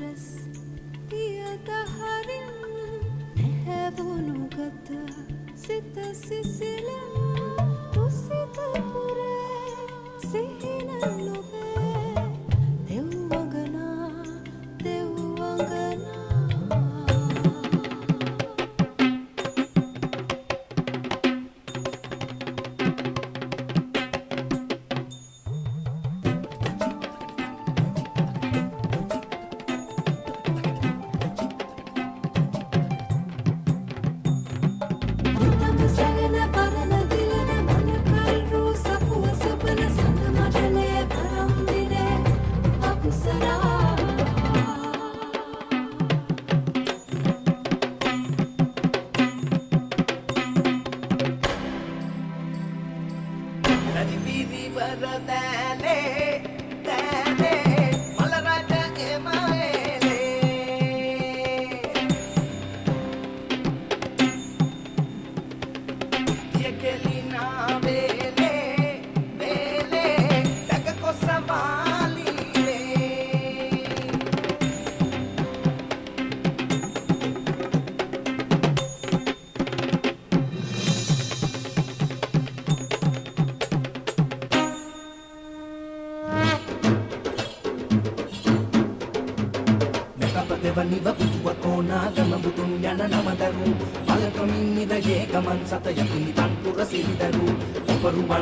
ඇස් පියද හරින් නැහැවුණු ගත සිත සිසිලෙන් තුසිත පුරේ සිහින නොවේ දෙව්වගනා දෙව්වගනා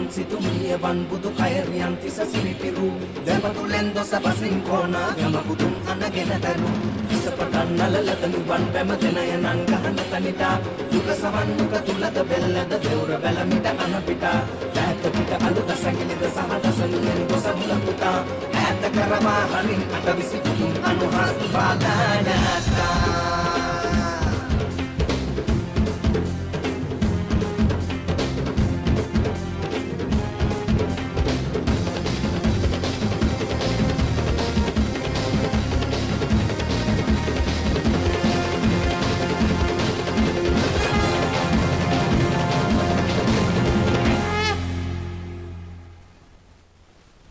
Situmiyawan budu kairian tisa siripiru Depatulendo sa pasingkona Gama budung anagenataru Isa padan nalalatanuban Pematenayanan kahanatanita Duka saman duka tulada bella Da deura bella mita anapita Dahata pita aluda sangilida Sahata sanien dosa hula puta Hata karamahanin Atabisi budung anuhas Balanata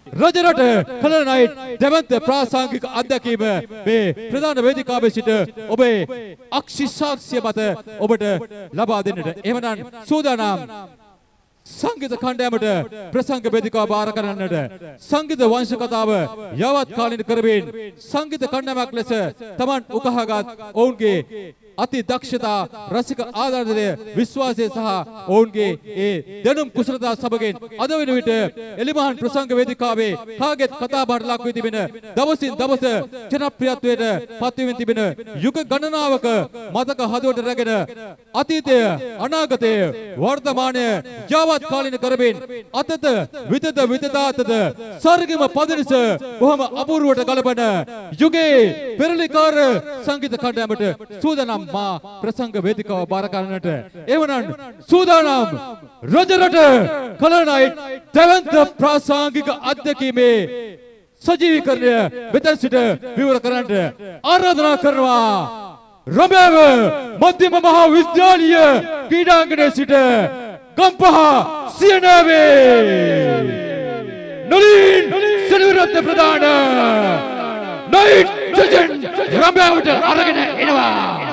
Rajarata කලනයිට් දෙවන්ත ප්‍රාසංගික අත්දැකීම මේ ප්‍රධාන වේදිකාවේ සිට ඔබේ අක්ෂි සාක්ෂිය මත ඔබට ලබා දෙන්නට. එහෙමනම් සූදානම් සංගීත කණ්ඩායමට ප්‍රසංග වේදිකාව බාර කරන්නට සංගීත වංශ කතාව යවත් කාලින කරමින් සංගීත කණ්ඩායමක් ලෙස Taman උකහාගත් ඔවුන්ගේ අති දක්ෂතා රසික ආදරය විශ්වාසය සහ ඔවුන්ගේ ඒ දැනුම් කුසලතා සමගින් අද වෙන විට එලිමහන් ප්‍රසංග වේදිකාවේ කාගෙත් කතා බහට ලක් වී තිබෙන දවසින් දවස ජනප්‍රියත්වයට පත්වමින් තිබෙන යුග ගණනාවක මතක හදවත රැගෙන අතීතය අනාගතය වර්තමානය යවත් කාලින කරමින් අතත විතතාතද සර්ගම පදනිස බොහොම අපූර්වට ගලපන යුගයේ පෙරලිකාර සංගීත කණ්ඩායමට සූදානම් මා ප්‍රසංග වේදිකාව බාර ගන්නට. එවනම් සූදානම් රජරට කලනයිට් දෙවන්ත ප්‍රාසංගික අධ්‍යක්ීමේ සජීවීකරණය මෙතන සිට විවර කරන්නට ආරාධනා කරනවා. රඹෑව මධ්‍යම මහා විද්‍යාලීය ක්‍රීඩාංගණයේ සිට ගම්පහ සියනාවේ නලින් සෙනවිරත්න ප්‍රධාන නයිට් සජන් රඹෑවට අරගෙන එනවා.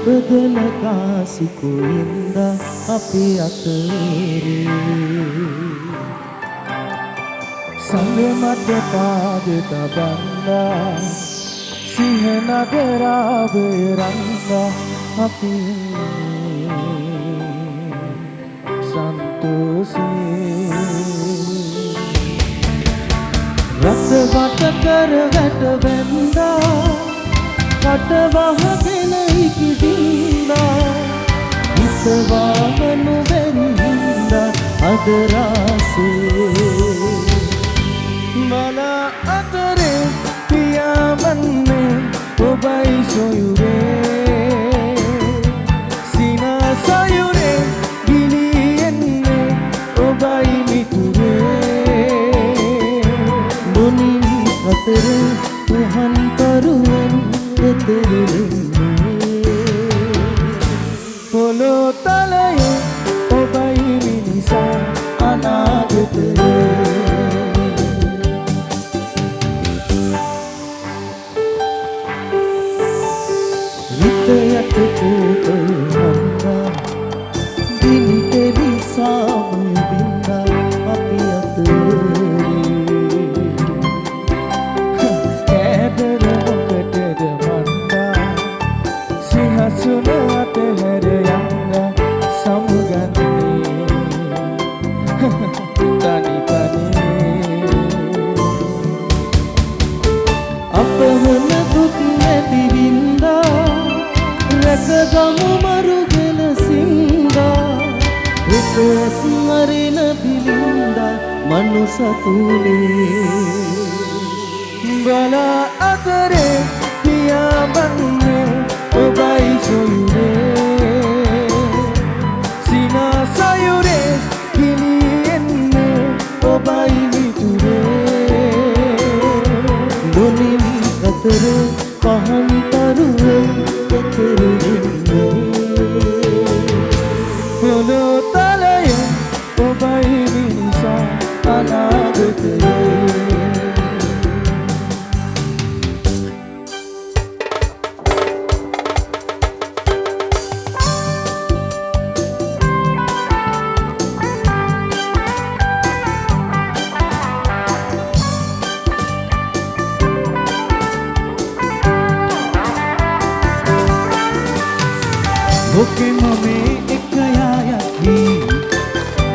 ඉපදන කාසිකුයින්ද අපි අතරේ සඳමත පාද තබන්නා සිහනගරාවේ රංගා අපි සන්තෝෂේ රත් වට කර වැට බැන්දා කට වහගෙන ඉකිදින්දා හිතවාමනු බැරි හින්දා අද රාසේ මන අතරේ පියාඹන්නේ ඔබයි සොයුරේ සිනාසයුරේ ගිලියෙන්නේ ඔබයි මිතුරේ මුනින් අතරේ උහන් කරුවෙන් එතරෙන්නේ පොළොව තලයේ ඔබයි මිනිසා අනාගතේ යට කෝටල් හන්දා දිනි කෙරි සාම බින්දා අපි අතරේ කෑදර මොකටද මන්දා සිහසුන අතහැර යන්න සමුගන්නේ තනි තනි අප වන දුක් නැති වින්දා රැකගමු මරුගෙන සින්දා එක ඇස්මරෙන පිළින්දා මනුසතුනේ බලා අතරේ පියාඹන්නේ ඔබයි සොයුරේ සිනාසයුරේ ගිලියෙන්නේ ඔබයි මිතුරේ දුනින් අතරේ පහන් තරුවෙන් පොළොව තලයේ ඔබයි මිනිසා අනාගතේ Loke mame ekayaki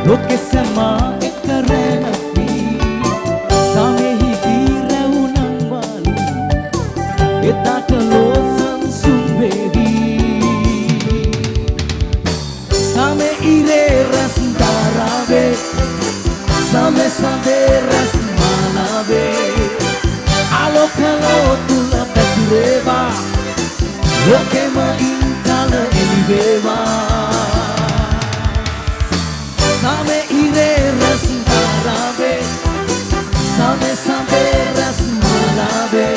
Loke sama ekaranapi Samehi diraunan balu Etata losan sumbehi Same ire ras darabe Same sade ras manabe Alokalo tula petureba Loke mai Eliveva Same ire ras darabe Same same ras malabe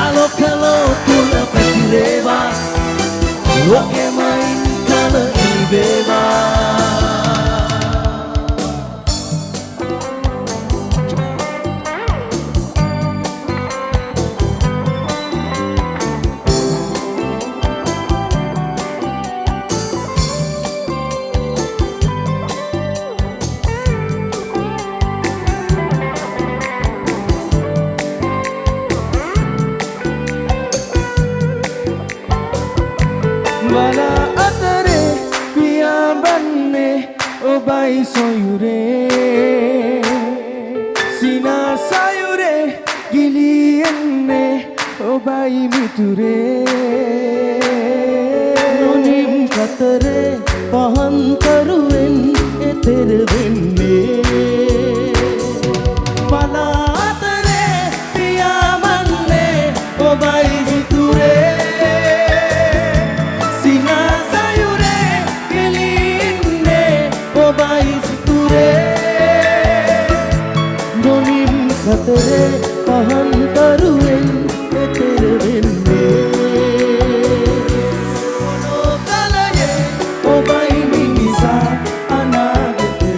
Alokalo tula petireva Loke main kala eliveva Bala atare piyabanne obai soyure sina sayure giliyenne obai miture nonim katare pahan karuwen etere wenne bala atare piyabanne obai miture Katere pahan karuwen etere wenne Polow talaye obai minisa anagate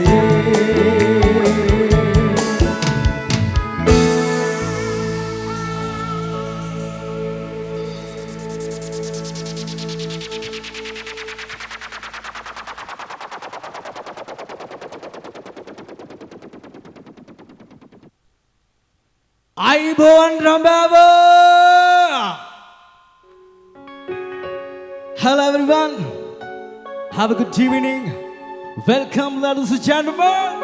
Aiboan Rambava! Hello everyone! Have a good evening. Welcome ladies and gentlemen.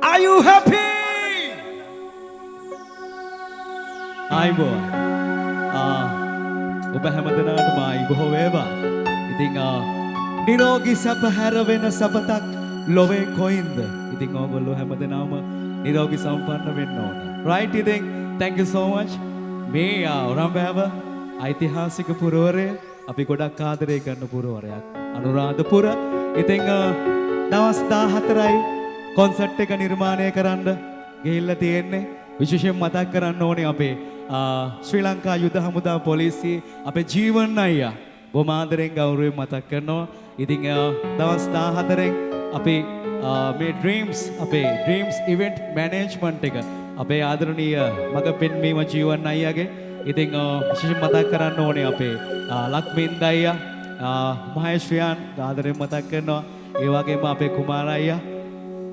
Are you happy? Aiboan. ඔබ හැමදෙනාටම ආයිබෝ වේවා. ඉතින් නිරෝගී සැප හැර වෙන සැපතක් ලොවේ කොයින්ද? ඉතින් ඕගොල්ලෝ හැමදෙනාම නිරෝගී සම්පන්න වෙන්න ඕන. Right, ඉතින් thank you so much. මේ රම්බෑව ඓතිහාසික පුරවරය අපි ගොඩක් ආදරය කරන පුරවරයක්. අනුරාධපුර. ඉතින් දවස් 14යි කොන්සර්ට් එක නිර්මාණය කරන්න ගිහිල්ලා තියෙන්නේ. විශේෂයෙන් මතක් කරන්න ඕනේ අපේ ශ්‍රී ලංකා යුද හමුදා පොලිසිය අපේ ජීවන් අයියා බොහොම ආදරෙන් ගෞරවයෙන් මතක් කරනවා. ඉතින් දවස් 14න් අපි මේ අපේ ඩ්‍රීම්ස් ඉවෙන්ට් මැනේජ්මන්ට් එක අපේ ආදරණීය මග පෙන්වීම ජීවන් අයියාගේ. ඉතින් විශේෂයෙන් මතක් කරන්න ඕනේ අපේ ලක්මින්ද අයියා මහේශ්‍රියන් ආදරෙන් මතක් කරනවා. ඒ වගේම අපේ කුමාර අයියා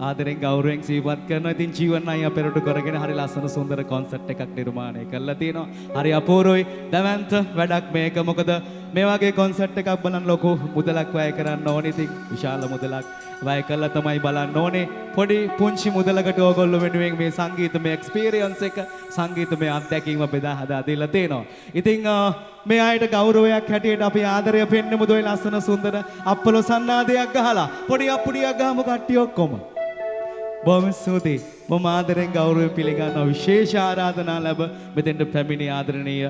ආදරෙන් ගෞරවයෙන් සිහිපත් කරනවා. ඉතින් ජීවන් අයියා පෙරටු කරගෙන හරි ලස්සන සුන්දර කොන්සර්ට් එකක් නිර්මාණය කරලා තිනවා. හරි අපූර්වයි. දැවැන්ත වැඩක් මේක. මොකද මේ වගේ කොන්සර්ට් එකක් බලන්න ලොකු මුදලක් වැය කරන්න ඕනේ. ඉතින් විශාල මුදලක් වැය කළා තමයි බලන්න ඕනේ. පොඩි පුංචි මුදලකට ඕගොල්ලෝ වෙනුවෙන් මේ සංගීතමය එක්ස්පීරියන්ස් එක සංගීතමය අත්දැකීම බෙදා හදා දීලා තියෙනවා. ඉතින් මේ අයට ගෞරවයක් හැටියට අපි ආදරය පෙන්වමු. දොයි ලස්සන සුන්දර අප්පලෝ සන්නාදයක් ගහලා පොඩි අප්පුඩියක් ගහමු කට්ටිය ඔක්කොම. බොහොම ස්තුතියි. මම ආදරෙන් ගෞරවයෙන් පිළිගන්නවා. විශේෂ ආරාධනා ලැබ මෙතෙන්ට පැමිණි ආදරණීය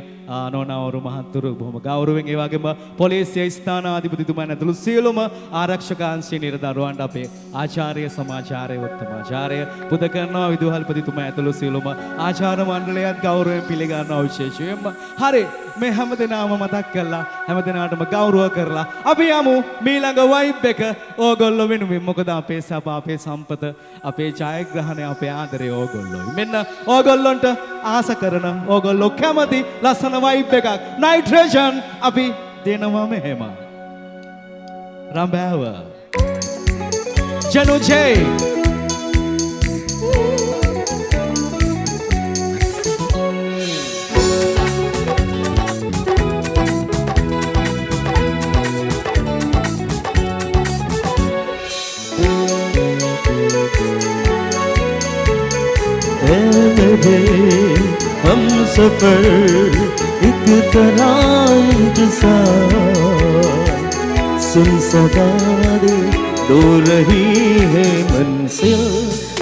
නෝනාවරු මහත්තුරු බොහොම ගෞරවයෙන් ඒ වගේම පොලිසිය ස්ථානාධිපතිතුමන් ඇතුළු සියලුම ආරක්ෂක අංශයේ නිලදරුවන්ට අපේ ආචාර්ය සමාචාර්ය උත්තමාචාර්ය පුද කරනවා. විදුහල්පතිතුමා ඇතුළු සියලුම ආචාර්ය මණ්ඩලයත් ගෞරවයෙන් පිළිගන්නවා විශේෂයෙන්ම. හරි මේ හැමදෙනාම මතක් කරලා හැමදෙනාටම ගෞරව කරලා අපි යමු මීළඟ වයිබ් එක ඕගොල්ලෝ වෙනුවෙන්. මොකද අපේ සප අපේ සම්පත අපේ ජයග්‍රහණය අපේ ආදරේ ඕගොල්ලෝයි. මෙන්න ඕගොල්ලොන්ට ආස කරන ඕගොල්ලෝ කැමති ලස්සන වයිබ් එකක් නයිට්‍රේෂන් අපි දෙනවා මෙහෙම. රම්බෑව ජනු ජේ हम सफर एक तरह इंतजार सुन सदा दे दो रही है मंजिल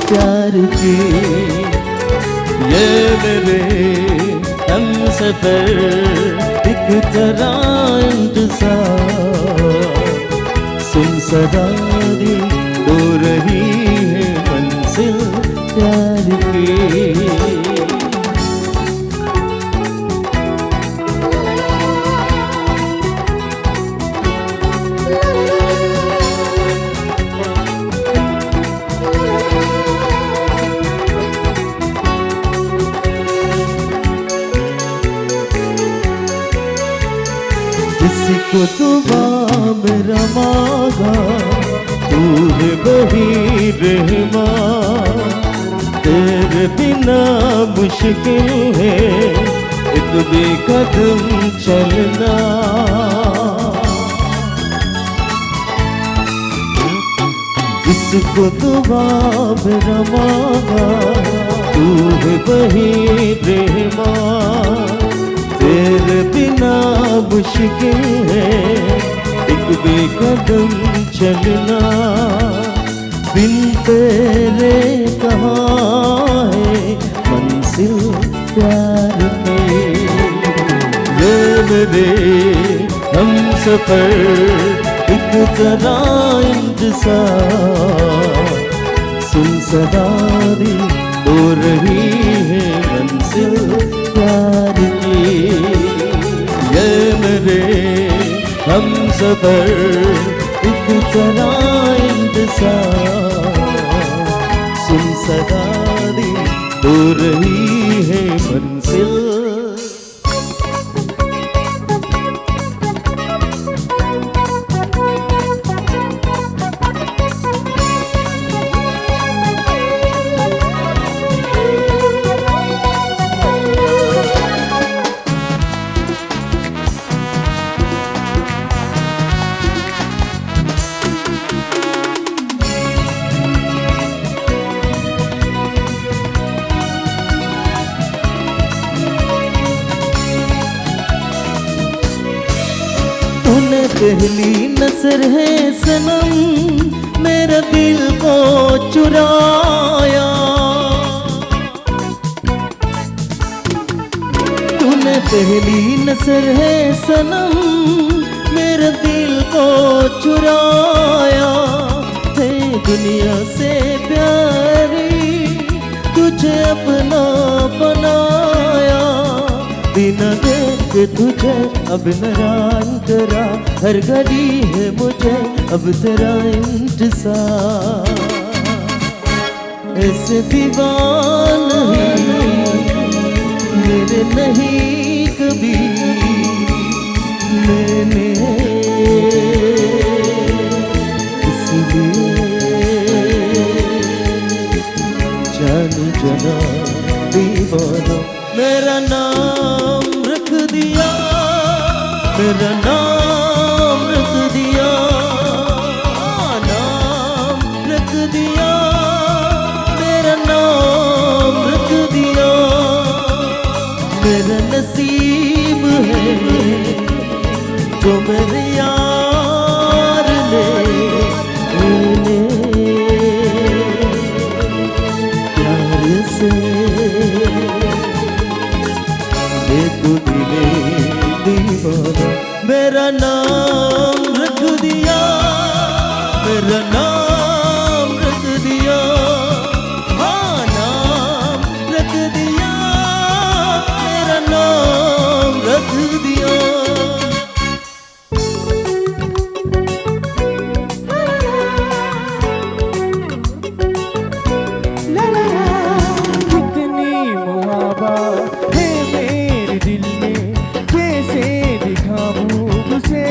प्यार की ये मेरे हम सफर एक तरह इंतजार सुन सदा दे दो रही है मंजिल प्यार की जिसको दुआ मेरा मांगा तू है वही रहमा तेरे बिना मुश्किल है एक भी कदम चलना जिसको दुआ मेरा मांगा तू है वही रहमा तेरे बिना मुश्किल है एक भी कदम चलना बिन तेरे कहाँ है मंजिल प्यार की ये मेरे हम सफर एक तरह इंतजार सुन सदा दी हो रही है मंजिल प्यार की ये मेरे हम सफर एक तरह इंतजार सुन सदा दी हो रही है मंजिल तूने पहली नजर है सनम मेरा दिल को चुराया। तूने पहली नजर है सनम मेरा दिल को चुराया। है दुनिया से प्यारी तुझे अपना बनाया। बिना देख तुझे अब नाराज तेरा हर घड़ी है मुझे अब तेरा इंतजार। ऐसे दीवाना मेरे नहीं कभी मैंने इसलिए जानू जना दीवाना मेरा नाम रख दिया। मेरा नाम रख दिया। नाम रख दिया। मेरा नाम रख दिया। मेरा नसीब है जो मेरे यार ने प्यार से देखो दिले दीवाना मेरा नाम रख दिया। मेरा नाम रख दिया। हाँ नाम रख दिया। मेरा नाम रख दिया। कितनी मुहाबत है मेरे दिल में कैसे दिखाऊं उसे।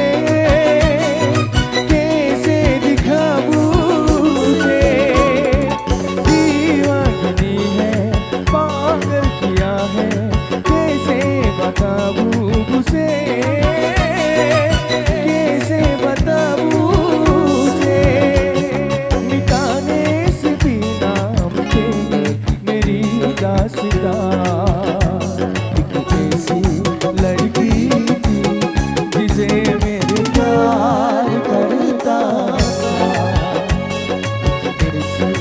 कैसे दिखाऊं उसे। दीवानी है पागल किया है कैसे बताऊं उसे। कैसे बताऊं उसे। मिटाने से भी नाम तेरी मेरी दास्तां। एक ऐसी लड़की थी जिसे मेरे प्यार करता था। ऐसी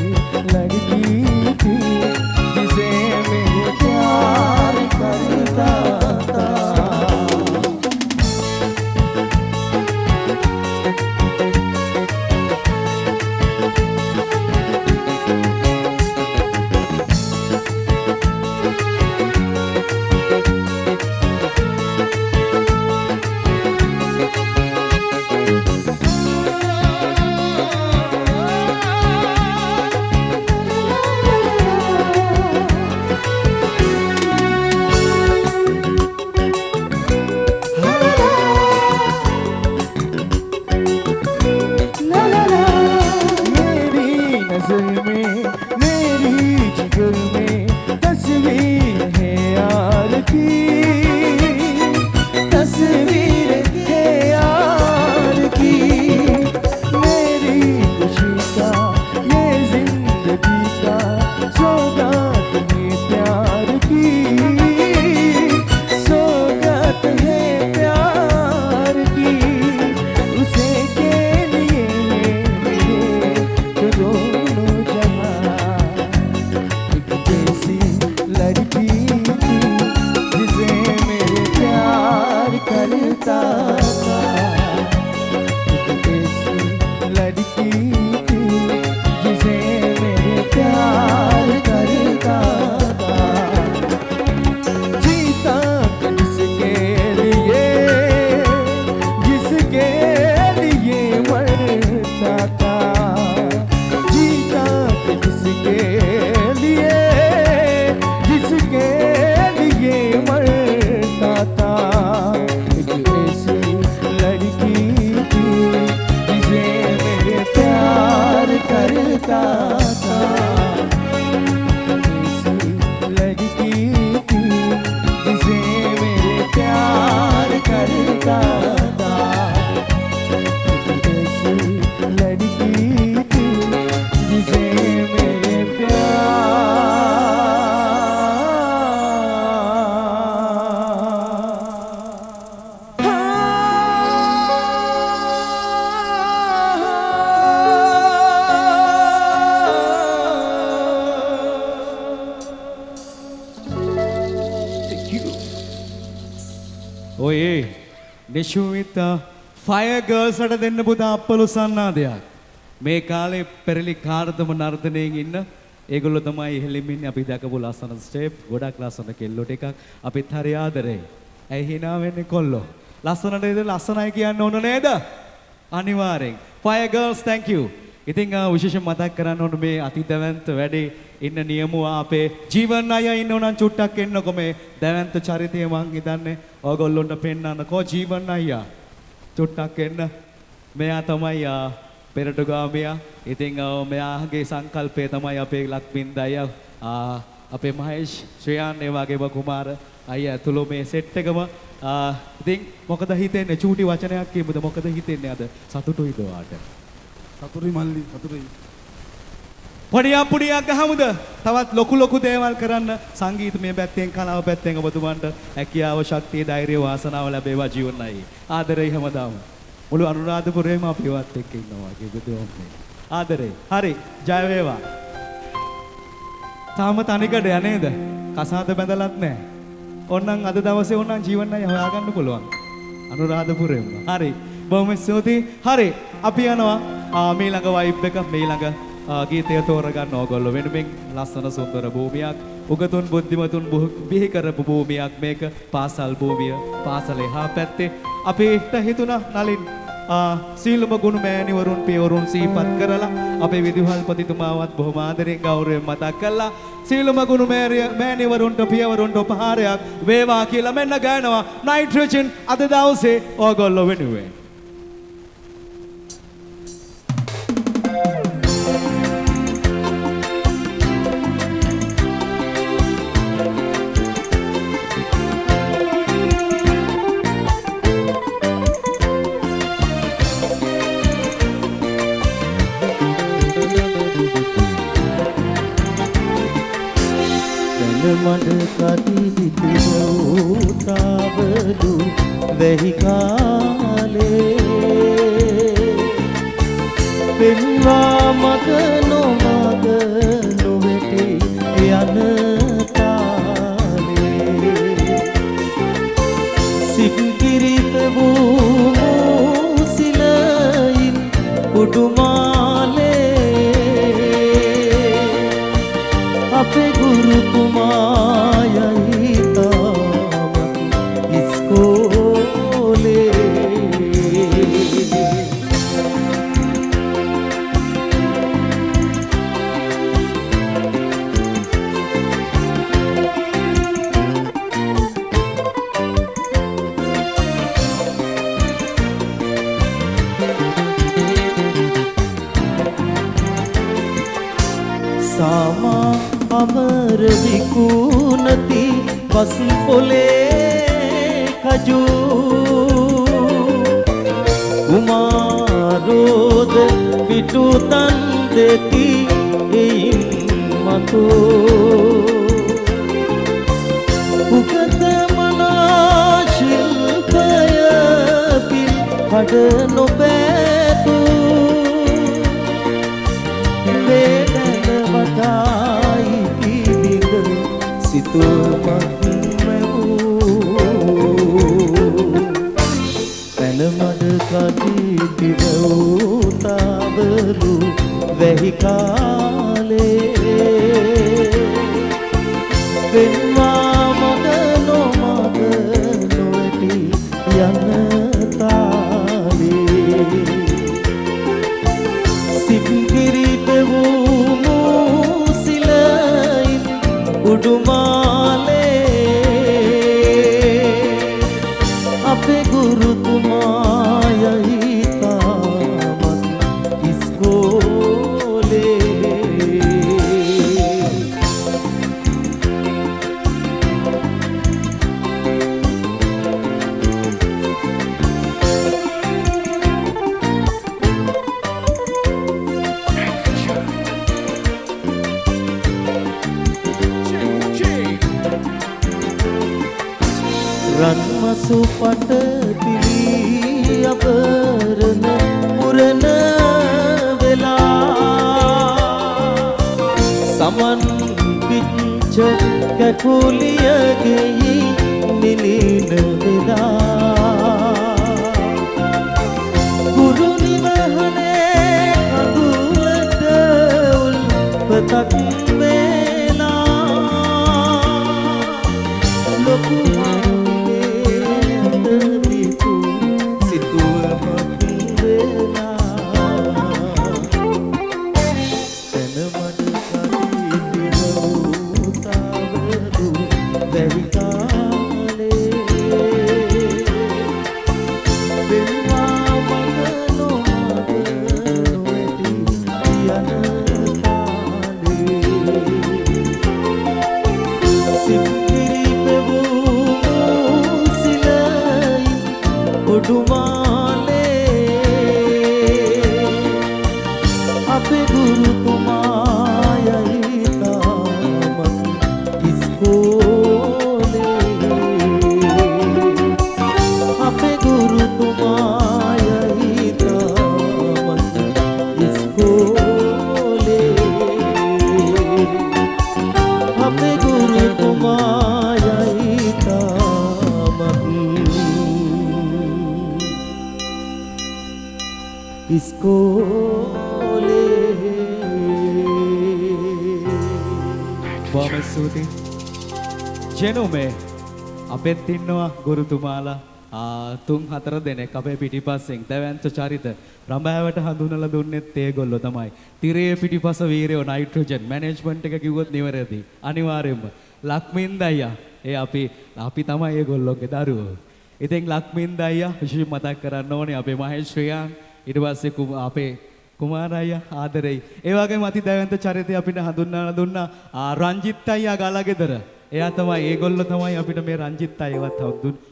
लड़की थी जिसे मेरे प्यार करता था। मेरी नजर में मेरी जिगर में तस्वीर है यार की। तस्वीर है यार की। मेरी खुशी का ये जिंदगी का सौगात है प्यार की। सौगात है प्यार की। उसे के लिए मेरे तो दोनों जहां। एक ऐसी लड़की थी जिसे मेरे प्यार करता था। एक ऐसी लड़की थी जिसे मेरे प्यार करता था। जीता जिसके लिए जिसके लिए मरता था। जीता जिसके लिए जिसके लिए मरता था। एक ऐसी लड़की थी जिसे मेरे प्यार करता था। ऐसी लड़की थी जिसे मेरे प्यार करता था। ऐसी लड़की थी जिसे मेरे प्यार ඔය නිෂුවිත ෆයර් ගර්ල්ස් වලට දෙන්න පුතා අප්පලු සන්නාදයක්. මේ කාලේ පෙරලි කාර්දම නර්තනයෙන් ඉන්න ඒගොල්ලෝ තමයි ඉහෙලින් ඉන්නේ. අපි දැකපු ලස්සන ස්ටෙප්, ගොඩක් ලස්සන කෙල්ලෝ ටිකක් අපිත් හරි ආදරේ. ඇයි hina වෙන්නේ කොල්ලෝ? ලස්සනට ඉතින් ලස්සනයි කියන්න ඕන නේද? අනිවාර්යෙන්. Fire girls thank you. ඉතින් විශේෂ මතක් කරන්න ඕන මේ අති දැවැන්ත වැඩේ ඉන්න නියමුවා අපේ ජීවන් අයියා ඉන්න උනන් චුට්ටක් එන්නකො මේ දැවැන්ත චරිතය මං හිතන්නේ ඕගොල්ලොන්ට පෙන්නන්නකෝ ජීවන් අයියා චුට්ටක් එන්න. මෙයා තමයි පෙරටුගාමියා. ඉතින් මෙයාගේ සංකල්පය තමයි අපේ ලක්බින්ද අයියා අපේ මහේෂ් ශ්‍රේයාන් ඒ වගේම කුමාර අයියා ඇතුළු මේ සෙට් එකම ඉතින් මොකද හිතෙන්නේ චූටි වචනයක් කියමුද මොකද හිතෙන්නේ අද සතුටුයිද වාට? සතුටුයි මල්ලි සතුටුයි. පොඩියක් පුඩියක් ගහමුද? තවත් ලොකු දේවල් කරන්න සංගීතමය පැත්තෙන් කලාව පැත්තෙන් ඔබතුමන්ට හැකියාව ශක්තිය ධෛර්යය වාසනාව ලැබේවා ජීවන අයියේ. ආදරේ හැමදාම. මුළු අනුරාධපුරේම අපිවත් එක්ක ඉන්නවා කිව්වොත් ආදරේ. හරි ජය වේවා. තාම තනිකඩ යන්නේද? කසාද බැඳලත් නැහැ. ඕන්නම් අද දවසේ ඕන්නම් ජීවන අය හොයාගන්න පුළුවන්. අනුරාධපුරේම. හරි. බොහොම ස්තුතියි. හරි. අපි යනවා මීළඟ වයිබ් එක මීළඟ ගීතය තෝරගන්න ඕගොල්ලෝ වෙනුවෙන් ලස්සන සුන්දර භූමියක් උගතුන් බුද්ධිමතුන් බිහි කරපු භූමියක් මේක පාසල් භූමිය පාසල එහා පැත්තේ අපිට හිතුණා නලින් සීලම ගුණ මෑණිවරුන් පියවරුන් සිහිපත් කරලා අපේ විදුහල්පතිතුමාවත් බොහොම ආදරෙන් ගෞරවයෙන් මතක් කළා සීලම ගුණ මෑණිවරුන්ට පියවරුන්ට උපහාරයක් වේවා කියලා මෙන්න ගානවා නයිට්‍රජන් අද දවසේ ඕගොල්ලෝ වෙනුවෙන් මඩ කටි සිටිනෝතාවලු වැහි කාලේ පෙන්වා මග නොමග නොවෙටි යන තාලේ සිප්කිරිත වූ සිලයින් උඩුමාලේ අපේ ගුරුතුමායයි තාමත් ඉස්කෝලේ සාමා අමර විකුණති වස් පොලේ කජු කුමාරෝද පිටු තන් දෙති එයින් මතු උගත මනා ශිල්පය පිල් කඩ නොපැතු වේදන වටායි කිවිඳ සිතුමක් පැන මඩ කටි පිරවතාවලු වැහි කාලේ පෙන්වා මග නොමග නොවැටි යන තාලේ සිප්කිරි පෙවූ සිලයින් උඩුමාලේ අපේ ගුරුතුමායයි තාමත් ඉස්කෝලේ රන්මසු පට පිරී අපරන පුරන වෙලා සමන් පිච්ච කැකුලියගෙයි නිලීන වෙලා ගුරු නිවහනේ කඳුලට උල්පතක් වෙලා ලොකු හාමිදේතු සිතුවමක් වෙලා තන මඩ කවි පිරවුතාවරු වැවි කාලේ වෙල්වා මඟ නොවැටි යන කාලේ සිම්පිරි පෙවූ සිලයි ඔඩුමාලේ අපේ ගුරුතුමායයි තාමත් ඉස්කෝලේ අපේ ගුරුතුමායයි තාමත් ඉස්කෝලේ අපේ ගුරුතුමායයි තාමත් බොහොම ස්තුතියි. ජෙනුමේ අපෙත් ඉන්නවා ගුරුතුමාලා 3-4 දෙනෙක් අපේ පිටිපස්සෙන් දැවැන්ත චරිත රඹෑවට හඳුනලා දුන්නෙත් ඒගොල්ලෝ තමයි. තිරේ පිටිපස වීරයෝ නයිට්‍රෝජන් මැනේජ්මන්ට් එක කිව්වොත් නිවැරදි. අනිවාර්යයෙන්ම ලක්මින්ද අයියා ඒ අපි තමයි ඒගොල්ලෝගේ දරුවෝ. ඉතින් ලක්මින්ද අයියා විශේෂ මතක් කරන්න ඕනේ අපේ මහේෂ් ශ්‍රියාන් ඊට පස්සේ අපේ කුමාර අයියා ආදරෙයි. ඒ වගේම අති දැවැන්ත චරිතය අපිට හඳුන්වලා දුන්නා රංජිත් අයියා ගලගෙදර. එයා තමයි ඒගොල්ලෝ තමයි අපිට මේ රංජිත් අයවත්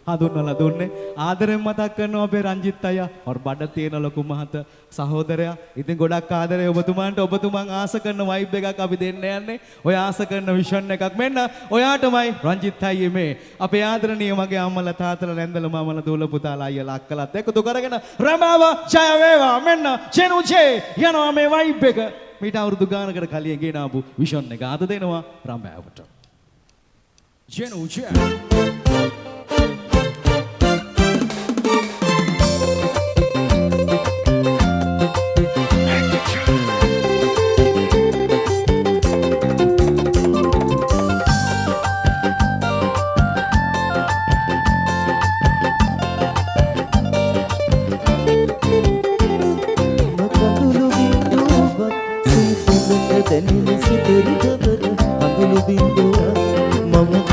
හඳුන්වලා දුන්නේ. ආදරෙන් මතක් කරනවා අපේ රංජිත් අයියා. ඔර බඩ තියෙන ලොකු මහත සහෝදරයා. ඉතින් ගොඩක් ආදරේ ඔබතුමාන්ට. ඔබතුමන් ආස කරන වයිබ් එකක් අපි දෙන්න යන්නේ. ඔය ආස කරන විෂන් එකක් මෙන්න ඔයාටමයි රංජිත් අයියේ මේ අපේ ආදරණීය මගේ අම්මලා තාත්තලා නැන්දලා මාමලා දූල පුතාලා අයියලා අක්කලාත් එකතු කරගෙන රඹාව ජය වේවා මෙන්න චෙනුචේ යනවා මේ වයිබ් එක. මීට අවුරුදු ගානකට කලින් ගෙන ආපු විෂන් එක අද දෙනවා රඹාවට. Genuja.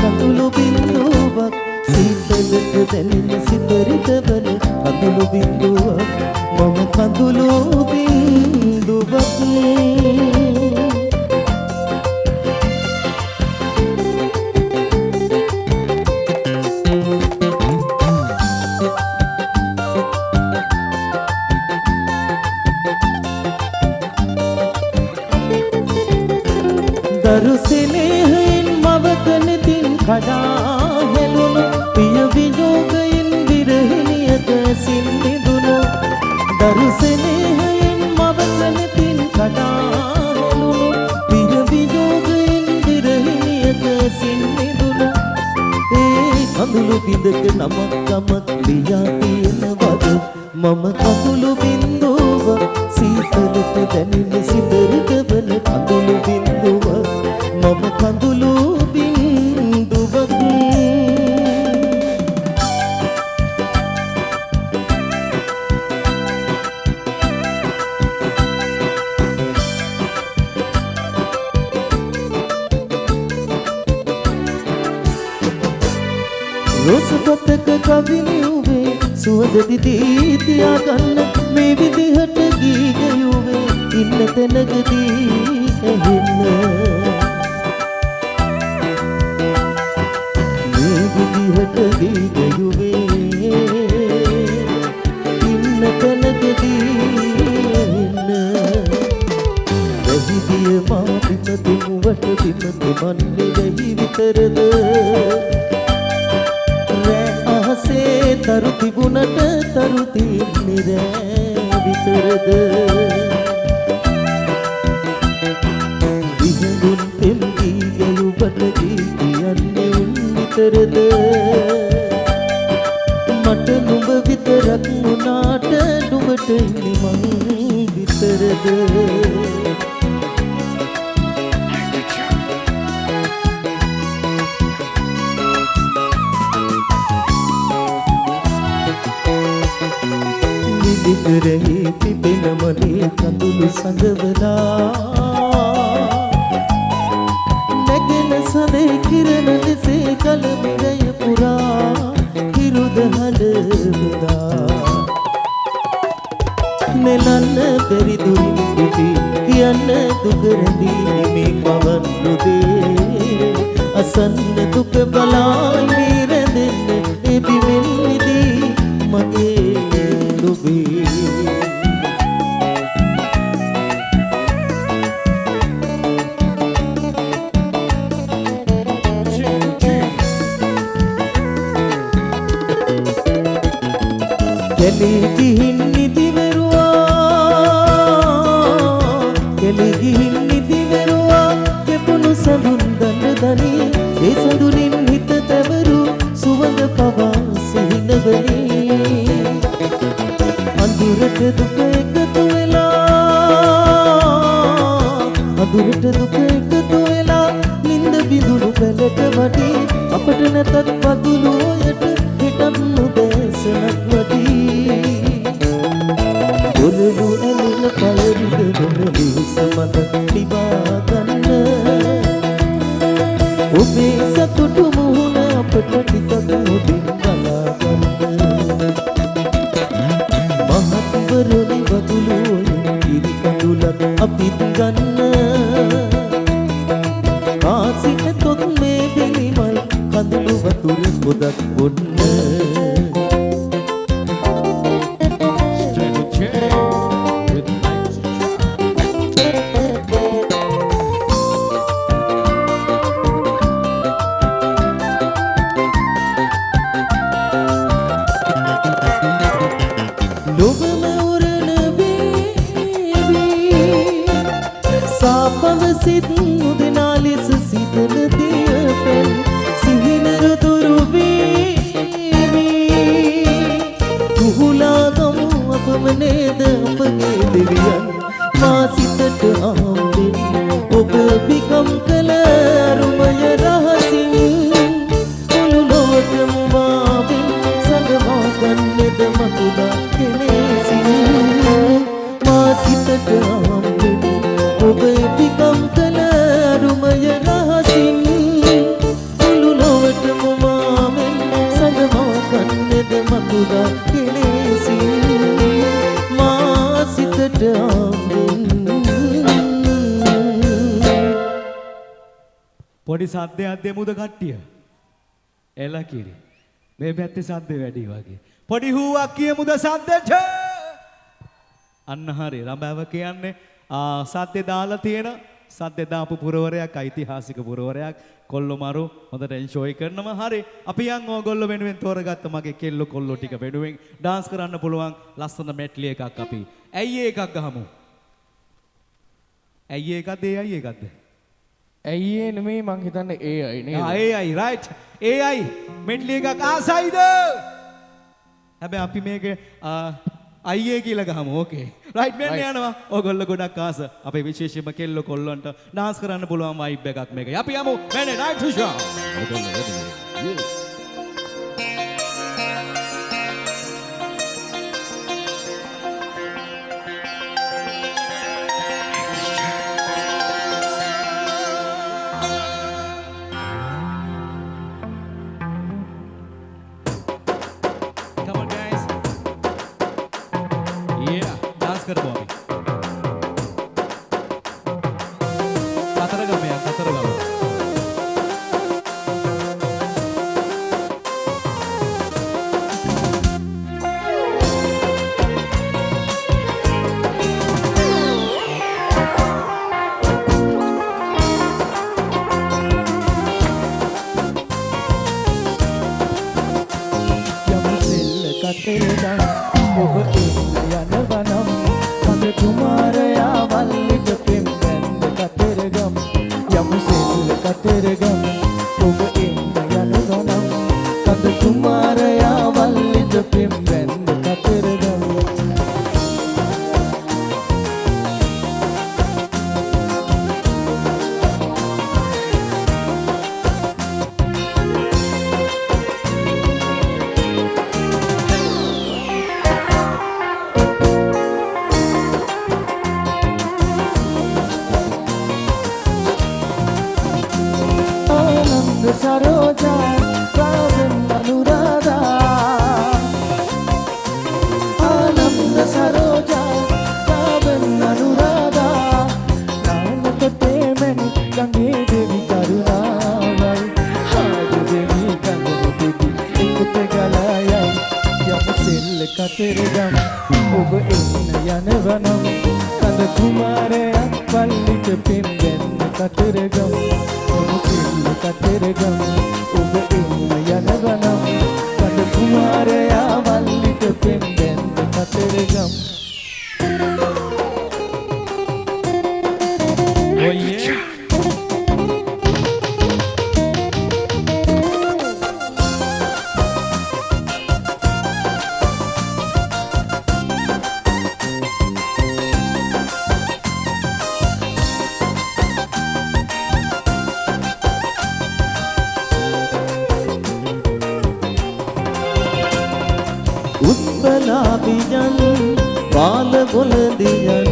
කඳුළු බින්දුවක් සීතලට දැනෙන සිතරිතවල කඳුළු බින්දුවක් මම කඳුළු බින්දුවක් දරු සෙනෙහෙන් මවකනතින් කඩා හෙළුණු පිය විජෝගයෙන් විරහිනියත සින්නිදුණු දරු සෙනෙහෙන් මවකනතින් කඩා හෙළුණු පිය විජෝගයෙන් විරහිනියත සින්නිදුණු ඒ කඳුළු බිඳක නමක් ගමක් ලියා තියෙනවද මම කඳුළු බින්දුවක් සීතලට දැනෙන සිතරිතවල කඳුළු බින්දුවක් මම කඳුළු බින්දුවක් රොසපතක කවිලියුවේ සුවඳ දිදී තියාගන්න මේ විදිහට ගීගයුවේ ඉන්න තැනකදී ඇහෙන්න මේ විදිහට ගීගයුවේ ඉන්න තැනකදී ඇහෙන්න වැහිදිය මා පිටතුමුවට පිටතුමන්නේ වැහි විතරද අහසේ තරු තිබුණට තරු තින්නේ රෑ විතරද විහඳුන් පෙම් ගී ගැයුබට ගී කියන්නේ උන් විතරද ඉන්නේ මං විතරද නිදිකරෙහි පිපෙන මනේ කඳුළු සඳවලා නැගෙන සඳේ කිරණ දෙසේ කලමිරය පුරා හිරුද හඬවලා නෙලන්න බැරි දුරින් පිටි කියන්න දුක රැඳී මේ පවන් රුදේ අසන්න දුක බලායි මේ රැඳෙන්න එබිමෙන් නිදී මගේ නුබේ කෙලි ගිහින් නිදිවරුවා කෙපුණු සඳුන් දඬදනි ඒ සඳුනින් හිත තැවරු සුවඳ පවා සිහිනවනි අඳුරට දුක එකතු වෙලා නින්ද බිඳුණු පැලට වටි අපට නැතත් පදුළු ඔයට හිටම් උදෑසනක් වටි ඔලු ඇලෙන පයරිද නොනලී සමඳ ලිබා ගන්න ඔබේ සතුටු මුහුණ අපට ටිකක් ඔබින් බලා ගන්න මහත්වරුනි බදුලුවලින් කිරි කඳුලක් අපිත් ගන්න කාසිට තොත් මේ දෙලිමල් කඳුළු වතුර පොදක් බොන්න සිත් මුදනා ලෙස සිතන දියපෙන් සිහිනර දුරු වේවි කුහුලා ගමු අපම නේද අපගේ දෙවියන් මා සිතට ආම්බෙන් ඔබ විකම් කළ අරුමය රහසින් මුළු ලොවටම මාවෙන් සඟවා ගන්නද මතුදා කෙලෙසින් මා සිතට ආම්බෙන් ඔබ විකම් කළ අරුමය රහසින් මුළු ලොවටම මාවෙන් සඟවා ගන්නද මතුදා කෙලෙසින් මා සිතට ආම්බෙන් පොඩි සද්දයක් දෙමුද කට්ටිය එලා කිරි මේ පැත්තේ සද්ද වැඩි වගේ පොඩි හුවක් කියමුද සද්දට අන්න හරි රඹෑව කියන්නේ සද්දේ දාලා තියෙන සද්දේ දාපු පුරවරයක් ඓතිහාසික පුරවරයක් කොල්ලොමරු හොඳට එන්ජොයි කරනවා හරි අපි යන් ඕගොල්ලෝ වෙනුවෙන් තෝරගත්ත මගේ කෙල්ල කොල්ලෝ ටික වෙනුවෙන් ඩාන්ස් කරන්න පුළුවන් ලස්සන මෙට්ලි එකක් අපි ඇයි එකක් ගහමු ඇයි එකක්ද ඇයි එකක්ද ඇයි ඒ නෙමෙයි මං හිතන්නේ AI නේද? AI right. AI මෙන්ලි එකක් ආසයිද? හැබැයි අපි මේක IA කියලා ගහමු. ඕකේ. right මෙන්න යනවා. ඕගොල්ලෝ ගොඩක් ආස. අපේ විශේෂයෙන්ම කෙල්ල කොල්ලන්ට dance කරන්න පුළුවන් vibe එකක් මේක. අපි යමු. මෙන්න right to show. ඕගොල්ලෝ ready. Yes. ගඟේ දෙවි කරුණාවයි ආද දෙවි ගඟ දෙවි එකට ගලායයි යම සෙල්ල කතරගම ඔබ එන්න යනවනම් කඳ කුමාරයා පල්ලිට පින්දෙන්න කතරගම යම සෙල්ල කතරගම ඔබ එන්න යනවනම් කඳ කුමාරයා පල්ලිට පින්දෙන්න කතරගම Oh yeah. උත්පලාපියන් බාලගොලදියන්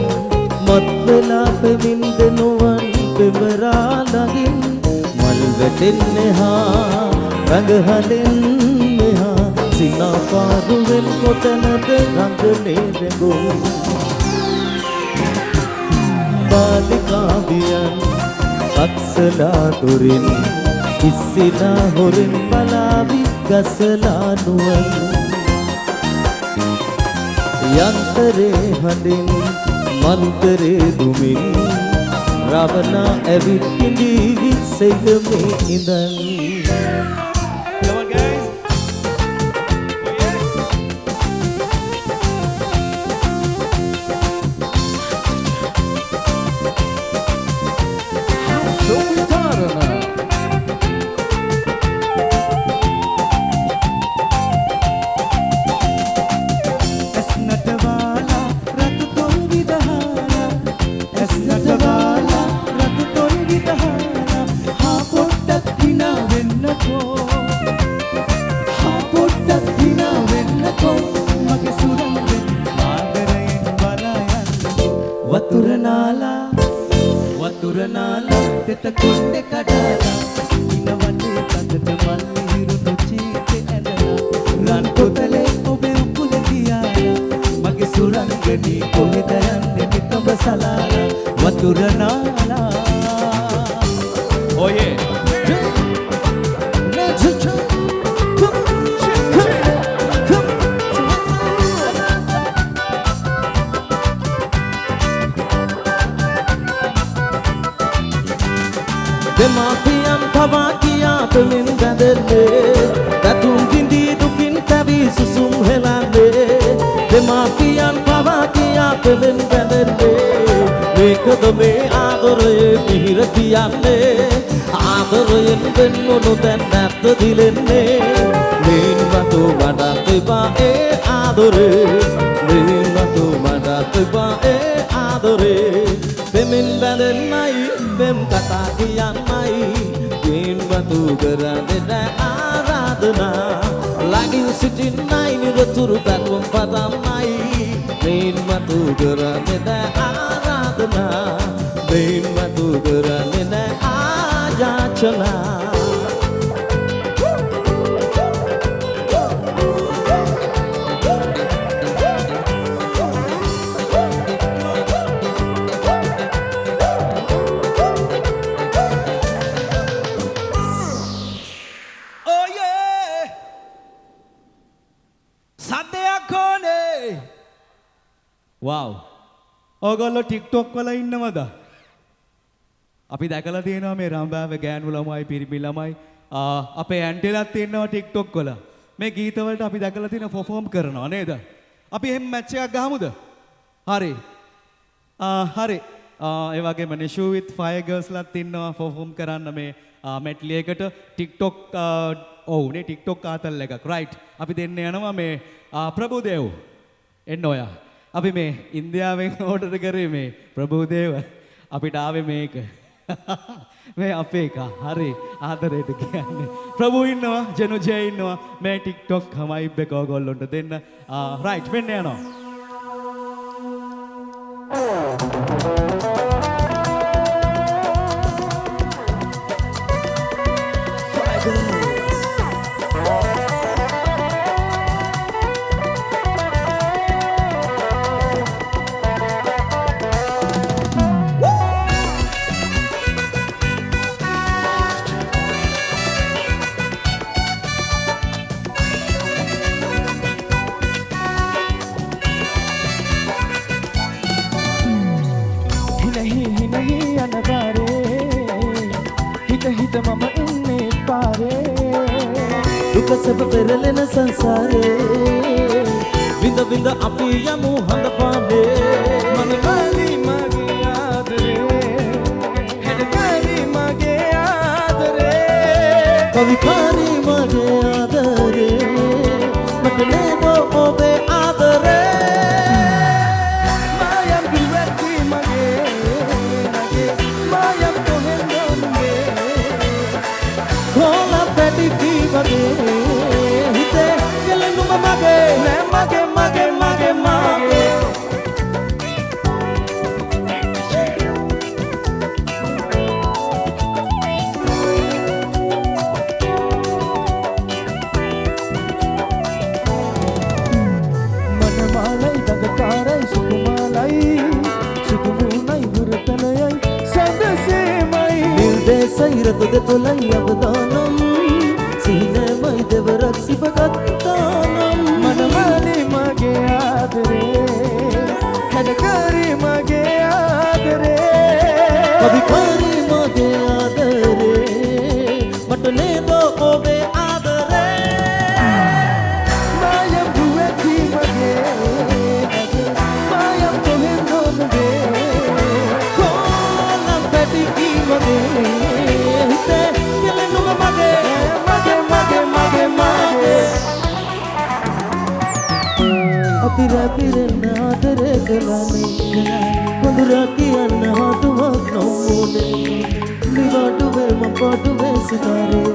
මත්වෙලා පෙමින්ද නොවන් පෙමරා ළඟින් මල් වැටෙන්නේ හා රඟහලෙන් මෙහා සිනාපාරුවෙන් කොතනද රඟනේ රැඟුම් බාලිකාවියන් පක්සලා දුරින් ඉස්සිලා හොරින් බලාවි ගසලා නුවන් යන්තරේ හඬින් මන්තරේ දුමින් රවණා ඇවිත් ඉඳී සෙගමේ ඉඳන් Come on, guys. Oh yeah. සෝවිතරණ වතුරනාලා තෙත කොණ්ඩේ කඩලා ඉනවන්නේ කඳට මල්ලි හිරුණු චීතේ ඇඳලා රන් කොතලේ ඔබේ උකුල තියාලා මගේ සුරංගනී කොහෙද යන්නේ නිකඹ සලාලා වතුරනාලා Oh yeah. දෙමාපියන් පවා කියා පෙමින් බැඳෙන්නේ දතුන් දිඳී දුකින් තැවී සුසුම් හෙලන්නේ දෙමාපියන් පවා කියා පෙමින් බැඳෙන්නේ මේකද මේ ආදරයේ මිහිර කියන්නේ ආදරයෙන් වෙන්නුණු දැන් නැත්ත දිලෙන්නේ මේන් වතු වඩත් එපා ඒ ආදරේ මේන් වතු වඩත් එපා ඒ ආදරේ පෙමින් බැඳෙන්නයි පෙම් කතා කියන්නයි මේන් වතු කරන්නේ නෑ ආරාධනා ළඟින් සිටින්නයි නිරතුරු පැතුම් පතන්නයි මේන් වතු කරන්නේ නෑ ආරාධනා මේන් වතු කරන්නේ නෑ ආයාචනා Wow. ඕගොල්ලෝ TikTok වල ඉන්නවද? අපි දැකලා තියෙනවා මේ රම්බාවේ ගෑනු ළමයි පිරිමි ළමයි අපේ ඇන්ටිලත් ඉන්නවා TikTok වල. මේ ගීත වලට අපි දැකලා තියෙන perform කරනවා නේද? අපි එහෙම මැච් එකක් ගහමුද? හරි. හරි. ඒ වගේම Nishu with Fire Girls ලත් ඉන්නවා perform කරන්න මේ medley එකට TikTok ඔව් නේ TikTok ආතල් එකක් right. අපි දෙන්න යනවා මේ ප්‍රභුදේව් එන්න ඔයා. අපි මේ ඉන්දියාවෙන් ඕඩර් කරේ මේ ප්‍රභුදේව අපිට ආවේ මේක මේ අපේ එක හරි ආදරයට කියන්නේ ප්‍රභු ඉන්නවා ජනු ජේ ඉන්නවා මේ TikTok වයිබ් එක ඔයගොල්ලොන්ට දෙන්න රයිට් වෙන්න යනවා වාරේ හිත හිත මම ඉන්නේ පාරේ දුක සැප පෙරලෙන සංසාරේ විඳ විඳ අපි යමු හඳ පානේ මනමාලි මගේ ආදරේ හැඩකාරී මගේ ආදරේ කවිකාරී මගේ ආදරේ මට නේද ඔබේ ආදරේ මායම් දුවැති මගේ මායම් කොහෙන්දොන්නේ කොල පැටි වගේ හිතේ කෙලෙනුම මගේ නෑ මගේ මගේ මගේ මගේ මනමාලයි දඟකාරයි සුකුමාලයි සුකුමුණයි වෘතලයයි සදසේමයි නිර්දේශයි රතු දෙතොලයි අවදානම් සිහිනමයි දෙවරක් සිපගත්තානම් මනමාලි මගේ ආදරේ හැඩකාරී මගේ ආදරේ කවිකාරී මගේ ආදරේ මට නේද ඔබේ ආදරේ මායම් දුවැති මගේ මායම් කොහෙන්දොන්නේ කොලම් පැටි වගේ හිතේ කෙලෙනුම මගේ මගේ මගේ මගේ මගේ අපි රැපිරෙන්න ආදරේ කළානේ කොඳුරා කියන්න හටුවක් නොවුනේ නිවාඩුවේ මම පාඩුවේ සිතාරේ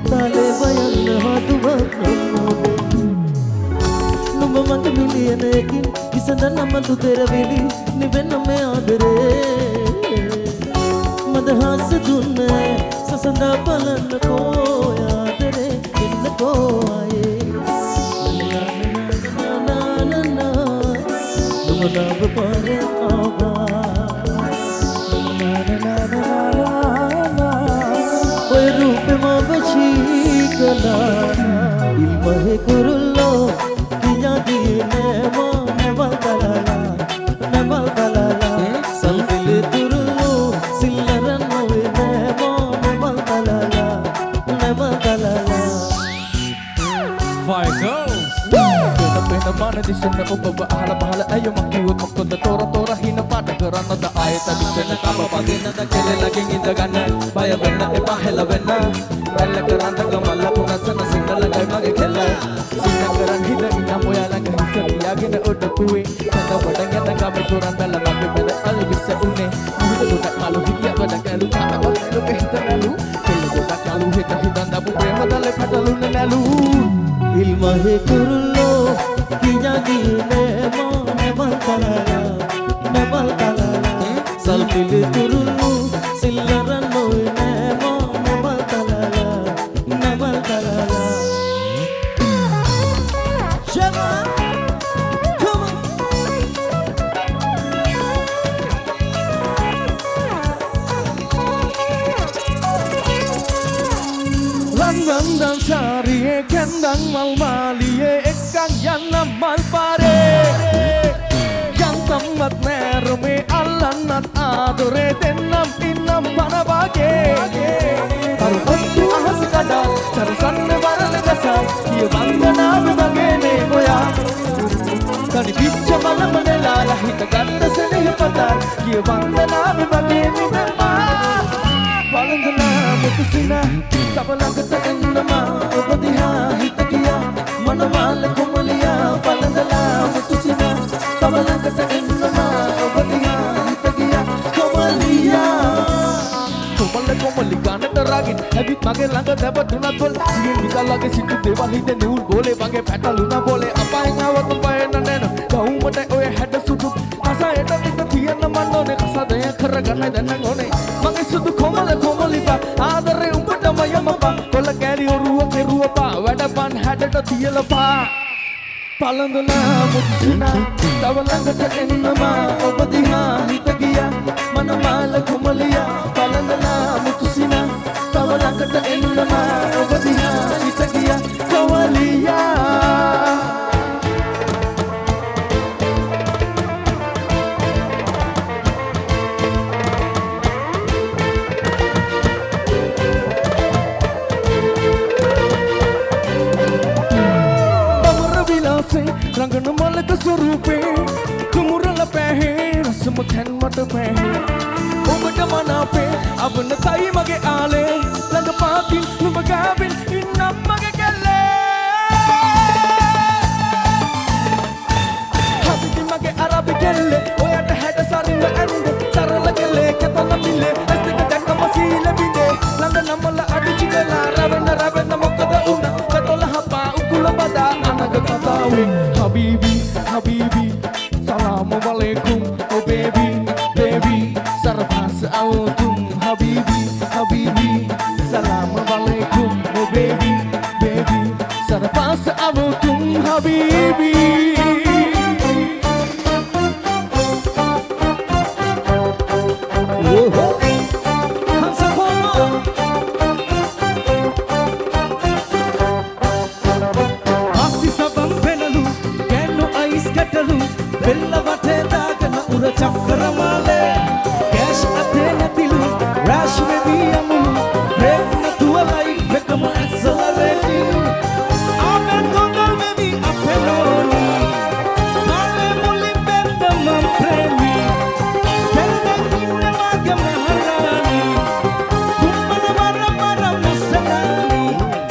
තාලේ බයන්න හටුවක් නොවුනේ නුඹ මට මිලියනකින් විසඳන්න මතු තෙරවිලි නිවෙන්න මේ ආදරේ මදහස දුන්නේ සසඳා බලන්න කෝ ආදරේ එන්න කෝ ආයේ නුඹ පාරේ ආවා ඔය රූපෙම වශී කළා ඉල්මහෙ කුරුල්ලෝ කියා දිනේ මම නවල් කලාලා සල්පිලි තුරුල්ලෝ සිල්ලරන් නොවේ නවල් කලාලා Fire goes. පෙන බාන දිසන්න ඔබව අහල පහල ඇය මං කිව්වොත් මොකද තොර තොර හින පාට කරන්නද ආයෙත් අදින්න කම පදින්නද කෙලෙලකින් ඉඳගන්න බය වෙන්න එපා හෙල වෙන්න බැල්ල කරන්න ගමල්ල පුනසන සිංහල ගයි මගේ කෙල සින්න කරන් හිත ඉන්නම් ඔයාලඟ හිත තියාගෙන ඔඩකුවේ සඳ වඩගෙන ගම තුරන් බැල මගේ බෙද අලු විස උනේ මුහුද ගොඩක් මලු හිටිය වඩ කැලු තාතවලු හිත නැලු කෙල ගොඩක් කලු හිත හිතන් දපු ප්‍රේම දල පැටලුන නැලු ඉල්මහෙ කුරුල්ලෝ කියා දිනේ නවල් කලාලා සල්පිලි තුරුල්ලෝ සිල්ලරන් නොවේ Nawal කලාලා Shema, come on. Langgang dan sariye kendang mal maliye ekang yanam mal pare yang tamat nerume allanat adore tennam innam panabage taru pattu ahas kada charsanne varane dasa kiye vandana bagene moya kani picha malamanela lahita ganda sene pata kiye vandana bagene ma palangana mutusina Kabalagata ennama obadiha hitakiya manamala kumaliya palandala mutusina Kabalagata ennama obadiha hitakiya kumaliya Kumala kumali ganata ragin habit mage langa deba dunat bol sigin nikalage situ dewal hide nuul bole bage pataluna bole apayen awat payena nena gaumata oy hada sudu asa eta eta thiyanna mannone kasadaya karaganna dannangone mage sudu komala komaliba adare umbata mayamapa kola kali oruwa keruwa wadapan hadata thiyalapa palandala mutsina tawalangata ennama obadiha hitagiya manamala kumaliya palandala mutsina tawalangata ennama obadiha hitagiya kawaliya මට පැහේ ඔබට මනාපේ අවන තයි මගේ ආලේ ළඟ parking නුඹ ගාවින් ඉන්නම් මගේ කැල්ලේ හදිසි මගේ අරබි කෙල්ලේ ඔයට හැඩ සරින්න ඇන්ද තරල කෙල්ලේ කෙතන මිල්ලේ ඇස් දෙක දැක්කම සීල බිඳේ ළඟ නමල අඩිචි වෙලා රැවෙන මොකද උන කතොල හපා උකුල බදා අනග කතාවේ හබීබි හබීබි සලාම වලේකුම් oh baby baby sarfas autum habibi habibi salam alaikum oh baby baby sarfas autum habibi చక్రమాలే క్యాష్ అతే నతిలు రాష్ మే బి అములు బ్రేక్ న తువ లైఫ్ బెకమ్ యాక్సలరేటింగ్ ఆమె తొందర మే బి అపెలోని మాలే ములి బెంద మం ప్రేమి బెంద కిన్న మాగ మహారాణి తుమ్మన మర ముసలాని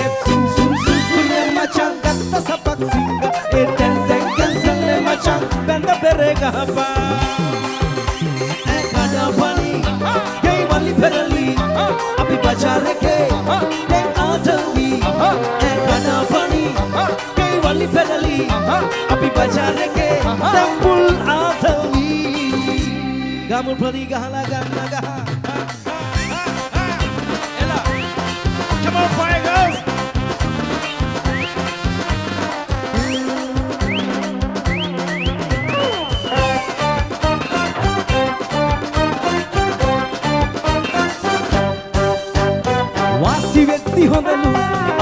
ఎత్సిం సుం సునే మచం గత్త సపక్ సింగ ఏ టెన్ టెన్ కన్సలే మచం బెంద బెరేగా హబా Api bajare ke den aatavi ekana pani kei wali pedali api bajare ke tempul aatavi gamul pani gahala ganna gaha ella come on fire girls හොඳලු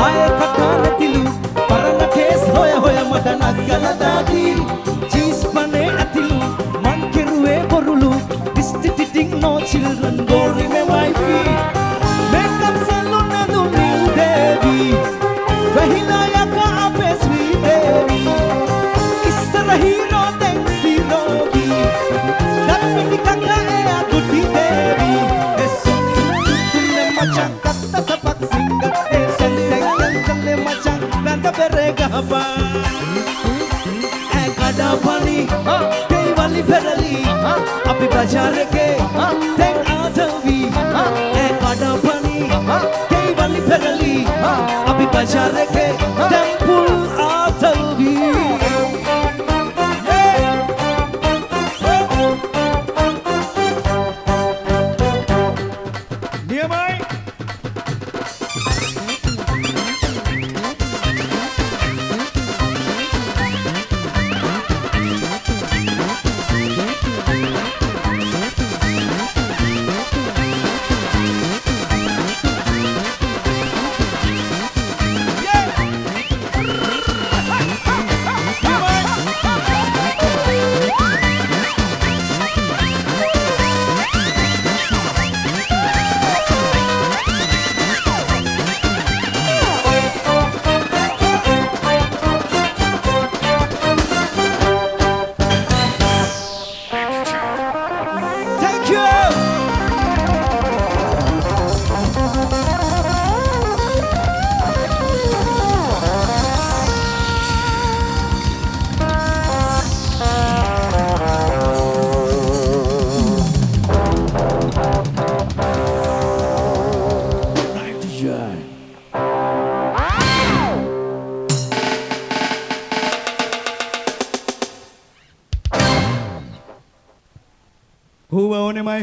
ආයේ කතා නැතිලු පරණ කේස් හොය හොය මට නග්ගල දාදී චීස් පනේ ඇතිලු මං කෙරුවේ බොරුලු distributing no children gory me wifey makeup salon nadu new devi wahila yaka ape sweet baby issara hero den sirobi dappiti kaka e agudi devi esuni tunne macha katta sapak singa berega haba ekada pani kei wali pedali api bajare ke ten aatavi ekada pani kei wali pedali api bajare ke tempul aatavi niyamai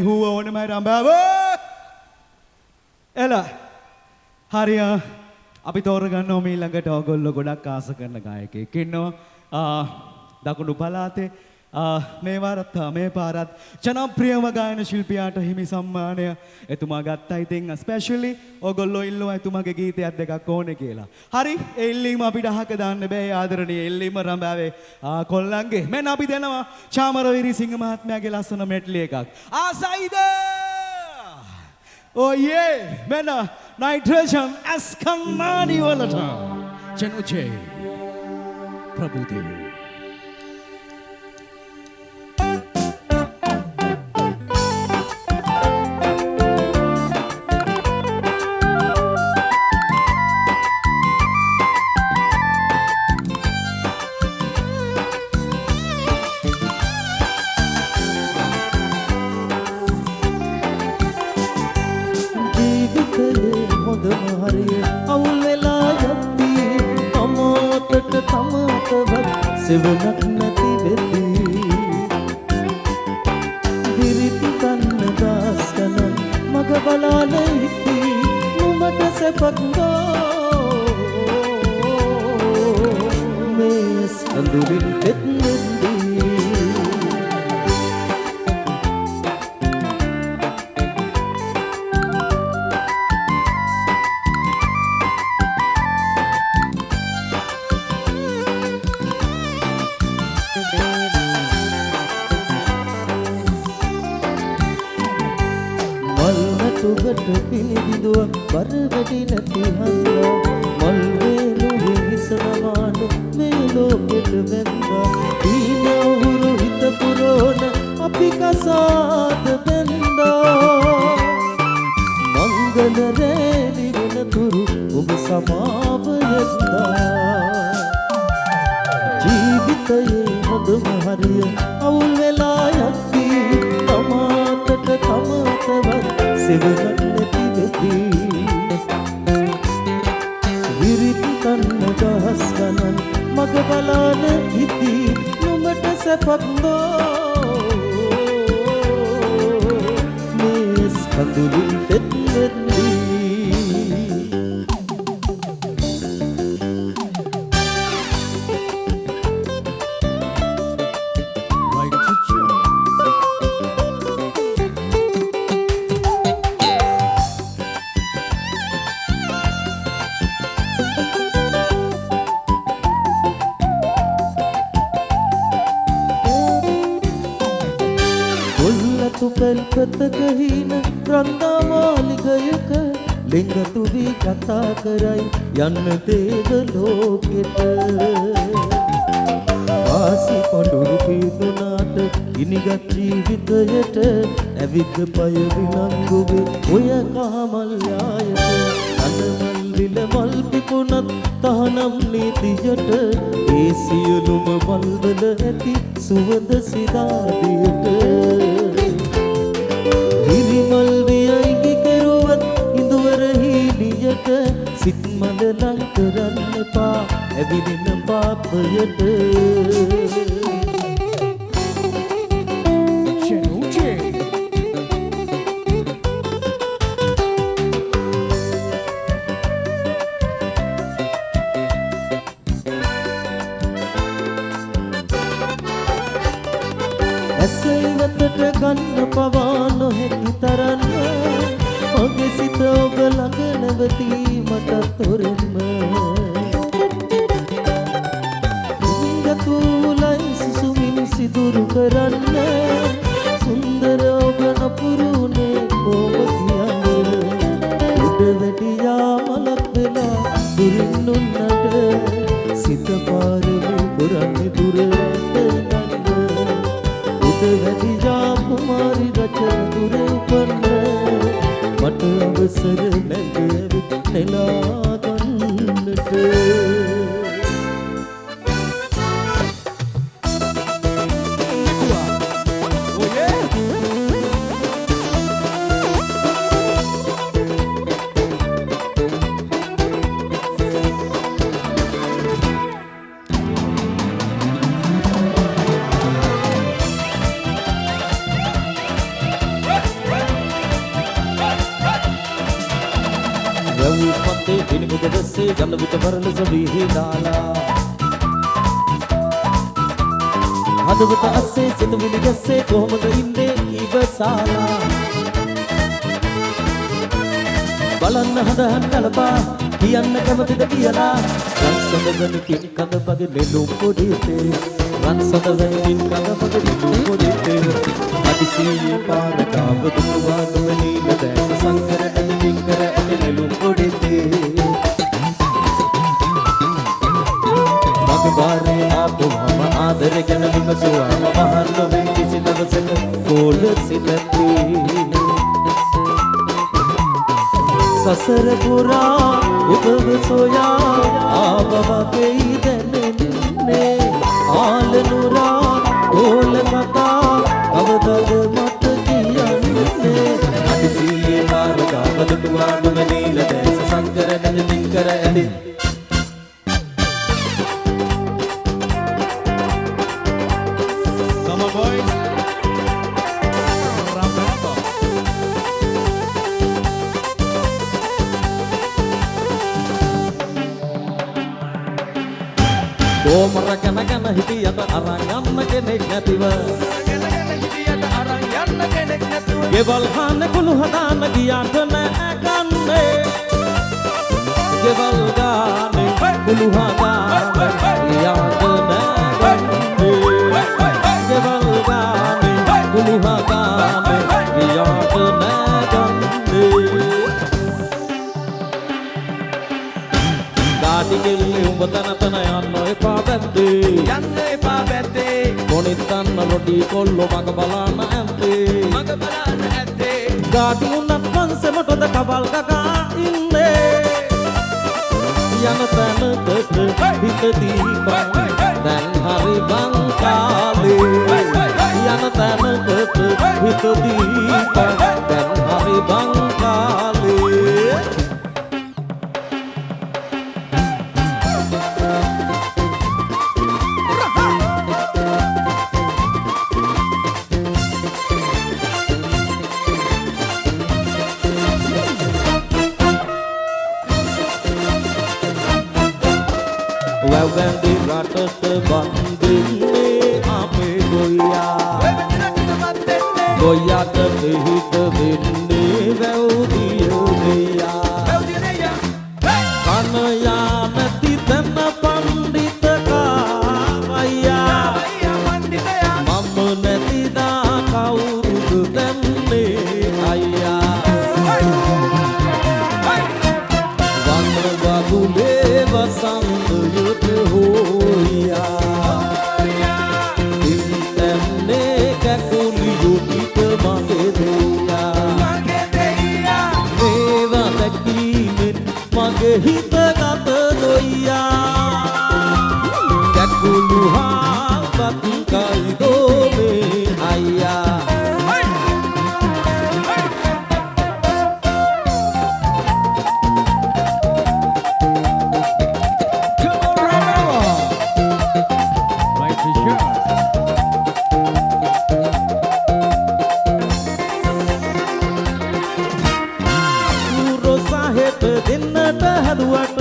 Huwa one mai rambaba එලා හරියා අපි තෝරගන්න ඕම ඊළඟට ඔයගොල්ලෝ ගොඩක් ආස කරන ගායකයෙක් ඉන්නවා දකුණු පළාතේ මේ වාරත් මේ පාරත් ජනප්‍රියම ගායන ශිල්පියාට හිමි සම්මානය එතුමා ගත්තා. ඉතින් ස්පෙෂලි ඔයගොල්ලෝ ඉල්ලුවා එතුමාගේ ගීතයක් දෙකක් ඕනේ කියලා. හරි ඒ ඉල්ලීම අපිට අහක දාන්න බෑ. ආදරණීය ඉල්ලීම රඹාවේ කොල්ලන්ගේ මෙන්න අපි දෙනවා චාමර විරිසිංහ මහත්මයාගේ ලස්සන මෙඩ්ලි එකක්. ආසයිද? Oh yeah, mena nitrogen askamani walata. Chenuche. Prabhudev. හොඳම හරිය අවුල් වෙලා යද්දී තමාටට තමාටවත් සෙවණක් නැති වෙද්දී විරිත් කන්න දාස් ගණන් මග බලාන හිටී නුඹට සැපක් මේ ස්කන්ධුලින් පෙත්නෙද්දී තුගට පිළිබිඳුවක් බර වැඩි නැති හන්දා මල් වේලු විසනමාන මේ ලෝකෙට වැන්දා දීන උහුරු හිත පුරෝන අපි කසාද බැන්දා මංගල රැලි වෙනතුරු ඔබ සමාව යත්තා ජීවිතයේ හොඳම හරිය අවුල් වෙලා යද්දී තමාටට තමාටවත් සෙවණක් නැති වෙද්දී විරිත් කන්න දහස් ගණන් මග බලාන හිතී නුඹට සැපක් මේ ස්කන්ධුලින් පෙත්නෙද්දී පෙල්පතක හින රන්දා මාලිගයක ලිංගතු වී කතා කරයි යන්න දේව ලෝකෙට වාසි පොඩුරු පිදුනාට ඉනිගත් ජීවිතයට ඇවිත් පය විලංගුවේ ඔය කහමල් යායට අනමල් විල මල් පිපුණත් තහනම් නීතියට ඒ සියලුම මල්වල ඇති සුවඳ සිතාදියට හිරිමල් වියයිගි කෙරුවත් ඉඳුවර හීනියට සිත්මල ලං කරන්න එපා ඇවිදින පාපයට ඇසෙවතට ගන්න පවා නොහැකි තරන්න මගේ සිත ඔබ ළඟ නැවතී මට තොරෙන්න ඉංගතුලයි සිසුමින් සිදුරු කරන්න සුන්දර ඔබ නපුරුනේ කොම කියන්නේ උඩ වැටියා මලක් වෙලා දුරින් නුන්නට සිත පාරේ පුරන්නේ දුර ඇත වැටියා කුමාරි රචන දුරේ උපන්න මට අවසර නැගෙවිත් නෙලා ගන්නට විනිමුදසේ ගන්න විට වරණ සවිහි දාලා හදවත අස්සේ සිත විනිගස්සේ කොහොමද ඉන්නේ ඉවසාලා බලන්න හදහන් කලපා කියන්න කැමතිද කියලා රන් සඳවනකින් කඳ පගේ නෙළුම් පොඩිතේ රන් සඳවනකින් කඳ පගේ නෙළුම් පොඩිතේ අදිසියේ පාරකාව දුවා නොවනීල දැස සංකර ඇදමින් කර ඇති නෙළුම් පොඩිතේ बारे आपको हम आदर जन विमसुआ महल में किसी दवसक कोल सिलती ससर पुरा उदव सोया आबवा के दने आल नुरा कोल कथा अवदल मत किया ने अदिसी मार्गा बदुआ ननील देश කර ඇති Come on, boys. Rambo. දෝමර ගැන හිටියට අරන් යන්න කෙනෙක් නැතිව ගෙවල් හාන කුළු හදාන ගියාට නෑ ගන්නේ ගෙවල් ගානේ කුළු හදාන ගියාට නෑ ගන්නේ ගෙවල් ගානේ කුළු හදාන ගියාට නෑ ගන්නේ ගාටි කෙල්ලේ උඹ තනතන යන්න එපා බැද්දේ කොනිත්තන්න රොඩි කොල්ලෝ මග බලන්න ඇත්තේ ගාටි උන්නත් පන්සෙමටද කබල් කකා ඉන්නේ යන තැනකට හිත දීපන් දැන් හරි බංකාලේ යන තැනකට හිත දීපන් දැන් හරි බංකාලේ වැවැන්දි රටට බන්දින්නේ අපේ ගොයියාට පිහිට වෙන්නේ වැව්දිය දෙයා කන යානති තැන පණ්ඩිතකාරයා මම නැතිදා කවුරුද දැන්නේ අයියා වන්න වගුලේ වසන්තයට හෝයා ඉන්තන්නේ කැකුලියු පිට මගේ දෙයා මේවා දැකීමෙන් මගේ හිත ගත නොයියා කැකුලු හාපත් කයිදෝ මේ අයියා දෙන්නට හැදුවට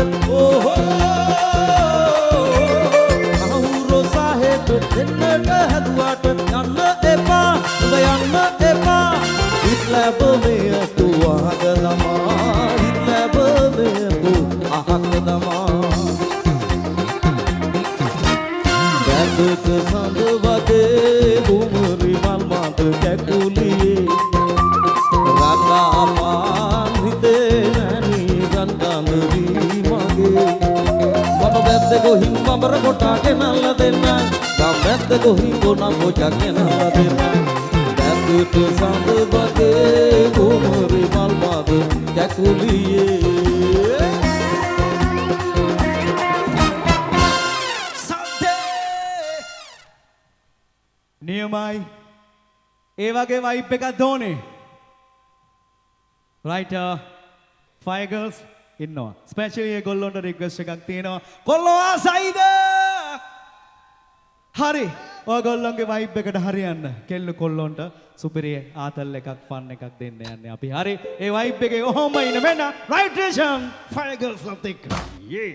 අහුරෝ සාහෙට දෙන්නට හැදුවට යන්න එපා උඹ යන්න එපා හිත් ලැබ මේ තුවහක දමා හිත් ලැබ මේ අහක දමා දැදක සඳ වගේ බුමරි මල් මාත කැකුලියේ රාගාපාන් හිතේ මම ගොහින් බඹර කොටාගෙන අල්ල දෙන්න ගම්මැද්ද ගොහින් ගොන පොචක්ගෙන අල්ල දෙන්න දැද්දට සඳ බගේ කුමරි මල් මාද කැකුලියේ නියමයි ඒ වගේ වයිබ් එකක් දෝනේ right fire girls ඉන්නවා ස්පෙෂලි ඒ ගොල්ලොන්ට රික්වෙස්ට් එකක් තියෙනවා කොල්ලෝ ආසයිද හරි ඔයගොල්ලන්ගේ වයිබ් එකට හරියන්න කෙල්ල කොල්ලොන්ට සුපිරි ආතල් එකක් ෆන් එකක් දෙන්න යන්නේ අපි හරි ඒ වයිබ් එකේ ඔහොම ඉන්න මෙන්න රයිට් රේෂන් fire girls ලත් එක්ක යේ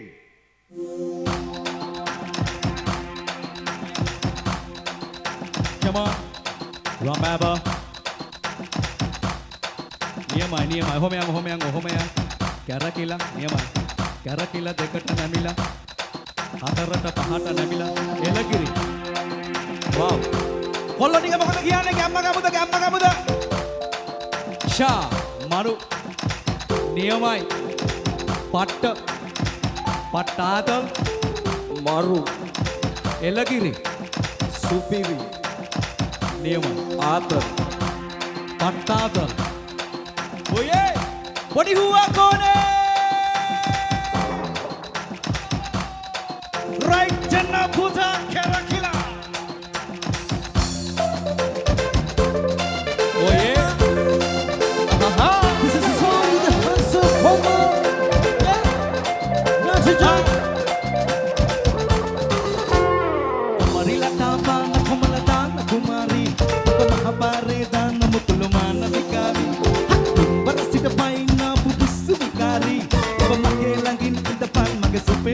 come on Rambo නියමයි ඔහොම යන්න කැරකිලා නියමයි කැරකිලා දෙකට නැමිලා හතරට පහට නැමිලා එලගිරි වව් කොල්ලෝ ටික මොකද කියන්නේ ගැම්ම ගමුද ෂා මරු නියමයි පට්ටාතල් මරු එලගිරි සුපිරි නියමයි ආතල් පට්ටාතල් ඔයේ What do you want on right in the puta Karakila. Oh yeah. This is the song with the hands of Homo.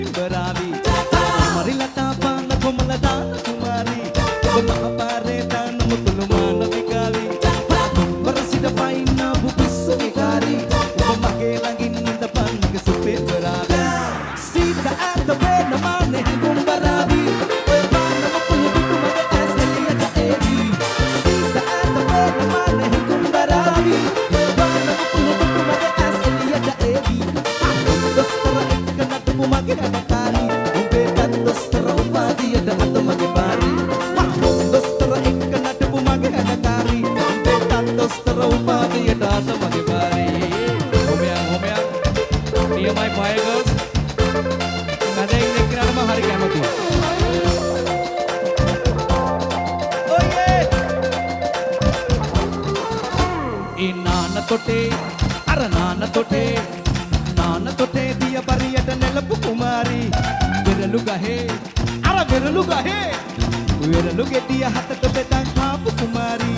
සුපේවරාවි මරිලතා පාන කොමල දාන කුමාරි ඔබ මහපාරේ දාන මුතුළු මානවිකාවි වරසිට පයින්න බුපිස්සු විකාරි ඔබ මගේ ළඟින් ඉඳපන් සුපේවරාවි සීත ඇත වෙන මානේ හඟුම්බරාවි ඔය පාන මුතුළු දුටු මගේ ඇස් එළියට ඒවි සීත ඇත වෙන මානේ හඟුම්බරාවි ඔය පාන මුතුළු දුටු මගේ ඇස් එළියට ඒවි දොස්තර එක්ක නටපු මගේ හදකාරි උඹේ තත් දොස්තර උපාධියට අත මගේ බාරි දොස්තර එක්ක නටපු මගේ හදකාරි උඹේ තත් දොස්තර උපාධියට අත මගේ බාරි හොමයන් නියමයි fire girls මැදෙන් එක්කනම හරි කැමතියි ඉනාන තොටේ අර නාන තොටේ නාන තොටේ දිය පරියට නෙලපු කුමාරි වෙරළු ගහේ අර වෙරළු ගහේ වෙරළු ගෙඩිය හතට බෙදන් කාපු කුමාරි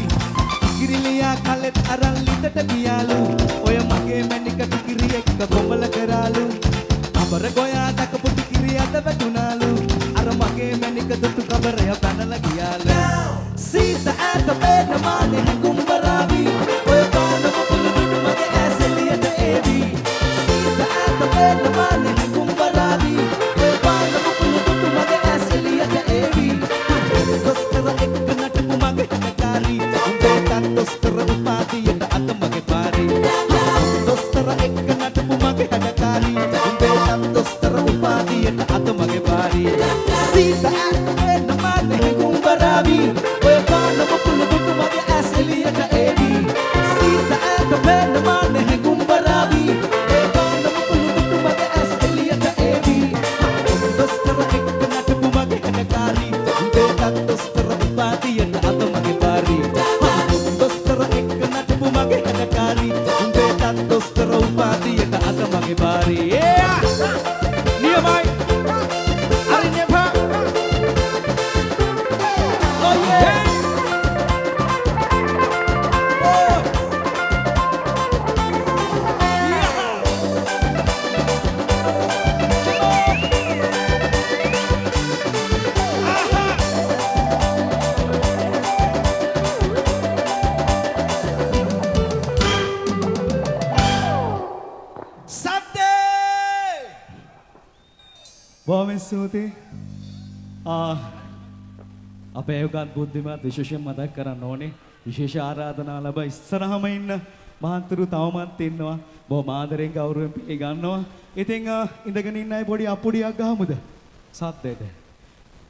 කිරිලියා කලෙත් අරන් ලිඳට ගියාලු ඔය මගේ මැනික ටිකිරි එක්ක කොමල කරාලු අබර ගෝයා දකපු ටිකිරි අද වැටුණාලු අර මගේ මැනික දුටු කබරය පැනලා ගියාලු සීත ඇත පේන මානේ හඟුම්බරාවි ඔය පාන මුතුළු දුටු මගේ ඇස් එළියට ඒවි සීත ඇත පේන මානේ හඟුම්බරාවි ඔය පාන මුතුළු දුටු මගේ ඇස් එළියට ඒවි දොස්තර එක්ක නටපු මගේ හදකාරි උඹේ තත් දොස්තර උපාධියට අත මගේ පාරි දොස්තර එක්ක නටපු මගේ හදකාරි උඹේ තත් දොස්තර උපාධියට අත මගේ පාරි සීත ඇත පේන මානේ හඟුම්බරාවි ඔය පාන මුතුළු දුටු මගේ ඇස් එළියට ඒවි සීත ඇත පේන මානේ හඟුම්බරාවි ඔය පාන මුතුළු දුටු මගේ ඇස් එළියට ඒවි දොස්තර එක්ක නටපු මගේ හදකාරි උඹේ තත් දොස්තර උපාධියට අත මගේ පාරි දොස්තර එක්ක නටපු මගේ හදකාරි උඹේ තත් දොස්තර උපාධියට අත මගේ පාරි නියමයි අරින් එපා oh yeah බොහොම ස්තුතියි. අපේ යුගත් බුද්ධිමත් විශේෂයෙන් මතක් කරන්න ඕනේ විශේෂ ආරාධනා ලැබ ඉස්සරහම ඉන්න මහන්තුරු තවමත් ඉන්නවා. බොහොම ආදරෙන් ගෞරවයෙන් පිළිගන්නවා. ඉතින් ඉඳගෙන ඉන්න අය පොඩි අප්පුඩියක් ගහමුද? සද්දෙට.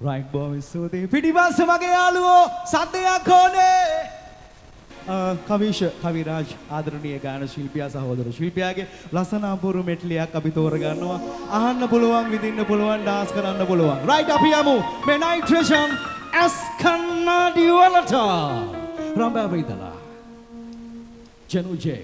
රයිට් බොහොම ස්තුතියි. පිටිපස්සේ මගේ යාළුවෝ සද්දයක් ඕනේ. කවිරාජ් ආදරණීය ගාන ශිල්පියා සහෝදර ශිල්පියාගේ ලස්සන අපූර්ව මෙට්ලියක් අපි තෝරගන්නවා. අහන්න පුළුවන්, විඳින්න පුළුවන්, ඩාන්ස් කරන්න පුළුවන්. රයිට් අපි යමු මේ නයිට්‍රේෂන් ඇස් කන්නඩි වලට. රම්බෑ ඉදලා ජනු ජේ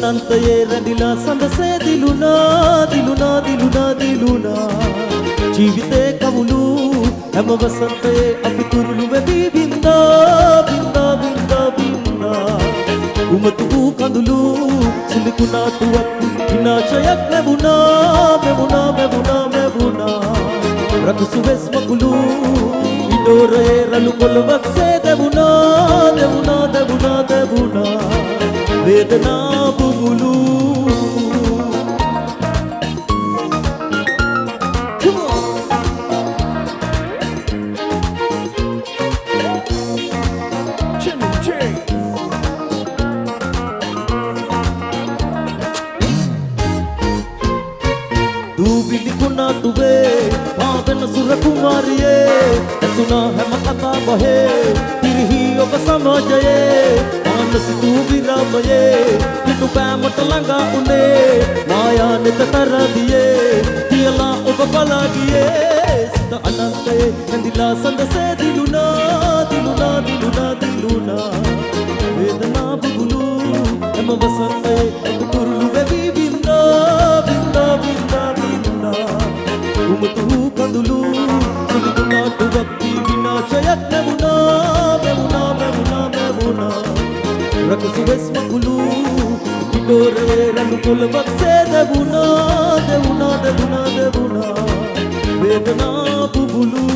අනන්තයේ රැඳිලා සඳසේ දිලුනා ජීවිතේ කවුළු හැම වසන්තයේ අපි තුරුළු වෙවි බින්දා උමතු වූ කඳුළු සිලිකුණාටුවක් විනාශයක් ලැබුණා රකුසු වෙස් මකුළු ඉඩෝරේ රළු කොළවක් සේ දෙවුණා වේදනා බුබුලු දූවිලි කුණාටුවේ පාවෙන සුර කුමාරියේ ඇසුනා හැම කතා බහේ පිරිහි ඔබ සමාජයේ සිතු විරාමයේ පිටු පෑමට ළඟා උනේ මායා නෙත තරදියේ තියලා ඔබ බලා ගියේ සිත අනන්තයේ ඇඳිලා සඳසේ දිලුනා වේදනා බුබුලු එම වසන්තයේ කුරුළු වෙවි බින්දා රකසුවෙස් මකුළු පිටෝරේ රණු කොළවක් සේදවුණා දෙවුණා වේදනා පුබුලු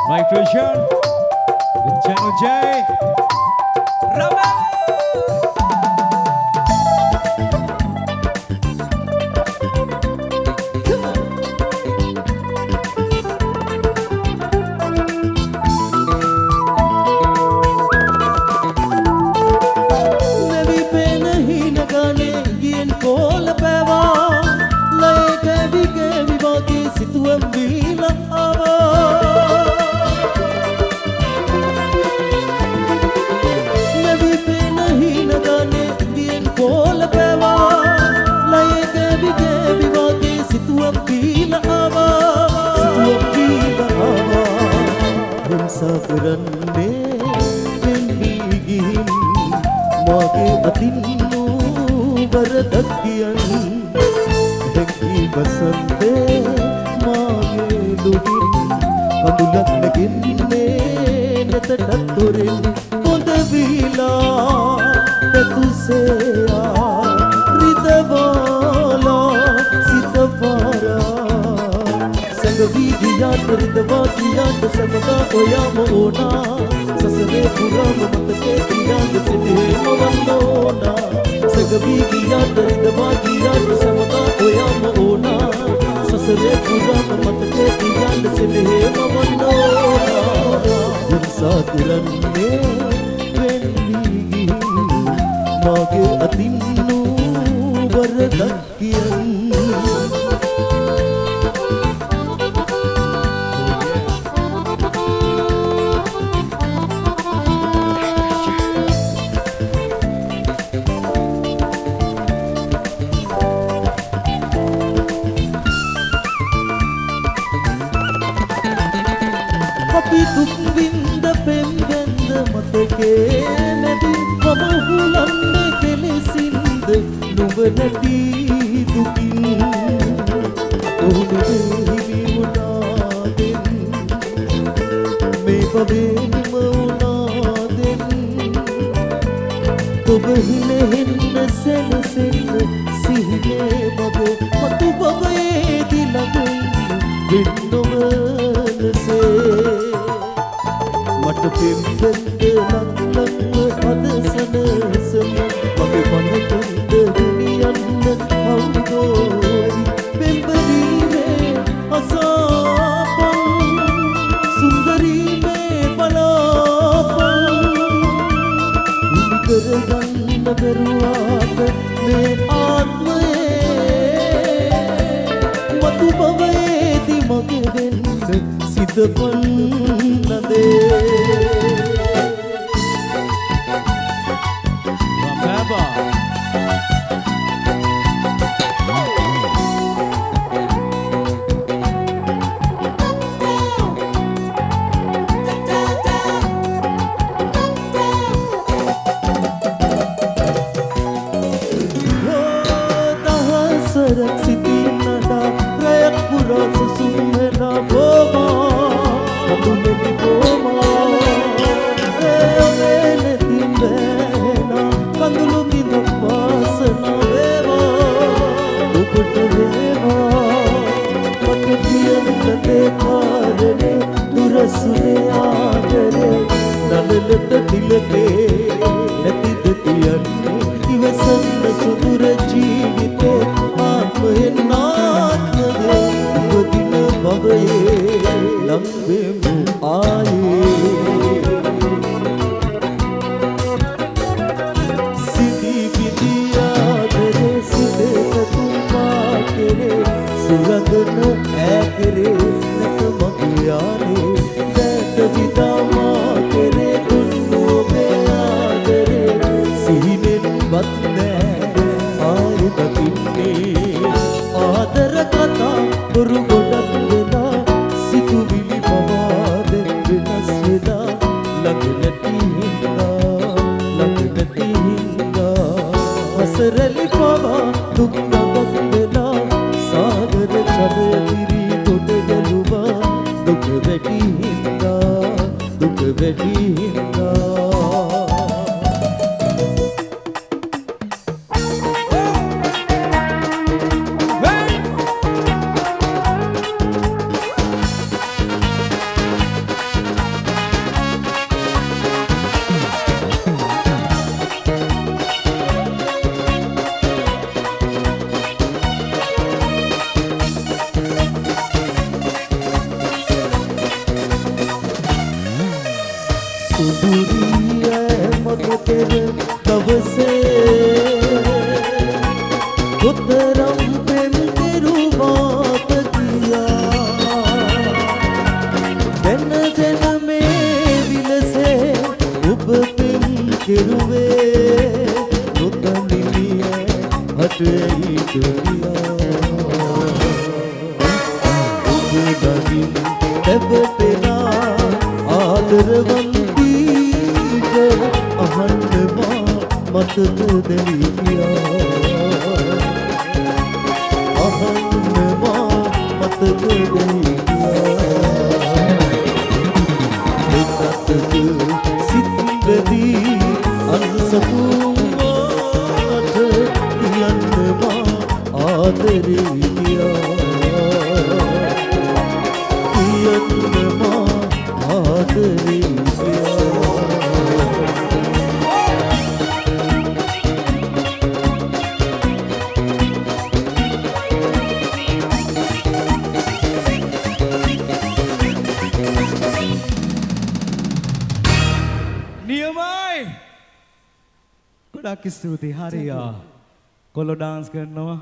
Migration with Channel J. දෙකේ නැතිද කියන්නේ ඉවසන්න සුදුර ජීවිතේ ආත්මයෙන් ආත්මයේ උපදින භවයේ ලම්බෙමු ආයේ සිටි පිටියාදරේ සිටේ තුම්පා කෙරේ සුරගන ඈකරේ නැත මගියානේ දැට විතාමා කෙරේ දුන්නෝබේ ආදරේ සිහිනෙන්වත් නෑ ආයෙ දකින්නේ ආදර කතා බොරු ගොඩක් වෙලා සිතුවිලි පවා දෙන් වෙනස් වෙලා ළඟ නැති හින්දා අසරලි පවා දුක් නගත් වෙලා සාගර ජලය දිරි කොට ගැලුවා දුක වැඩි හින්දා ස්තුතියි හරියා කොල්ලෝ ඩාන්ස් කරනවා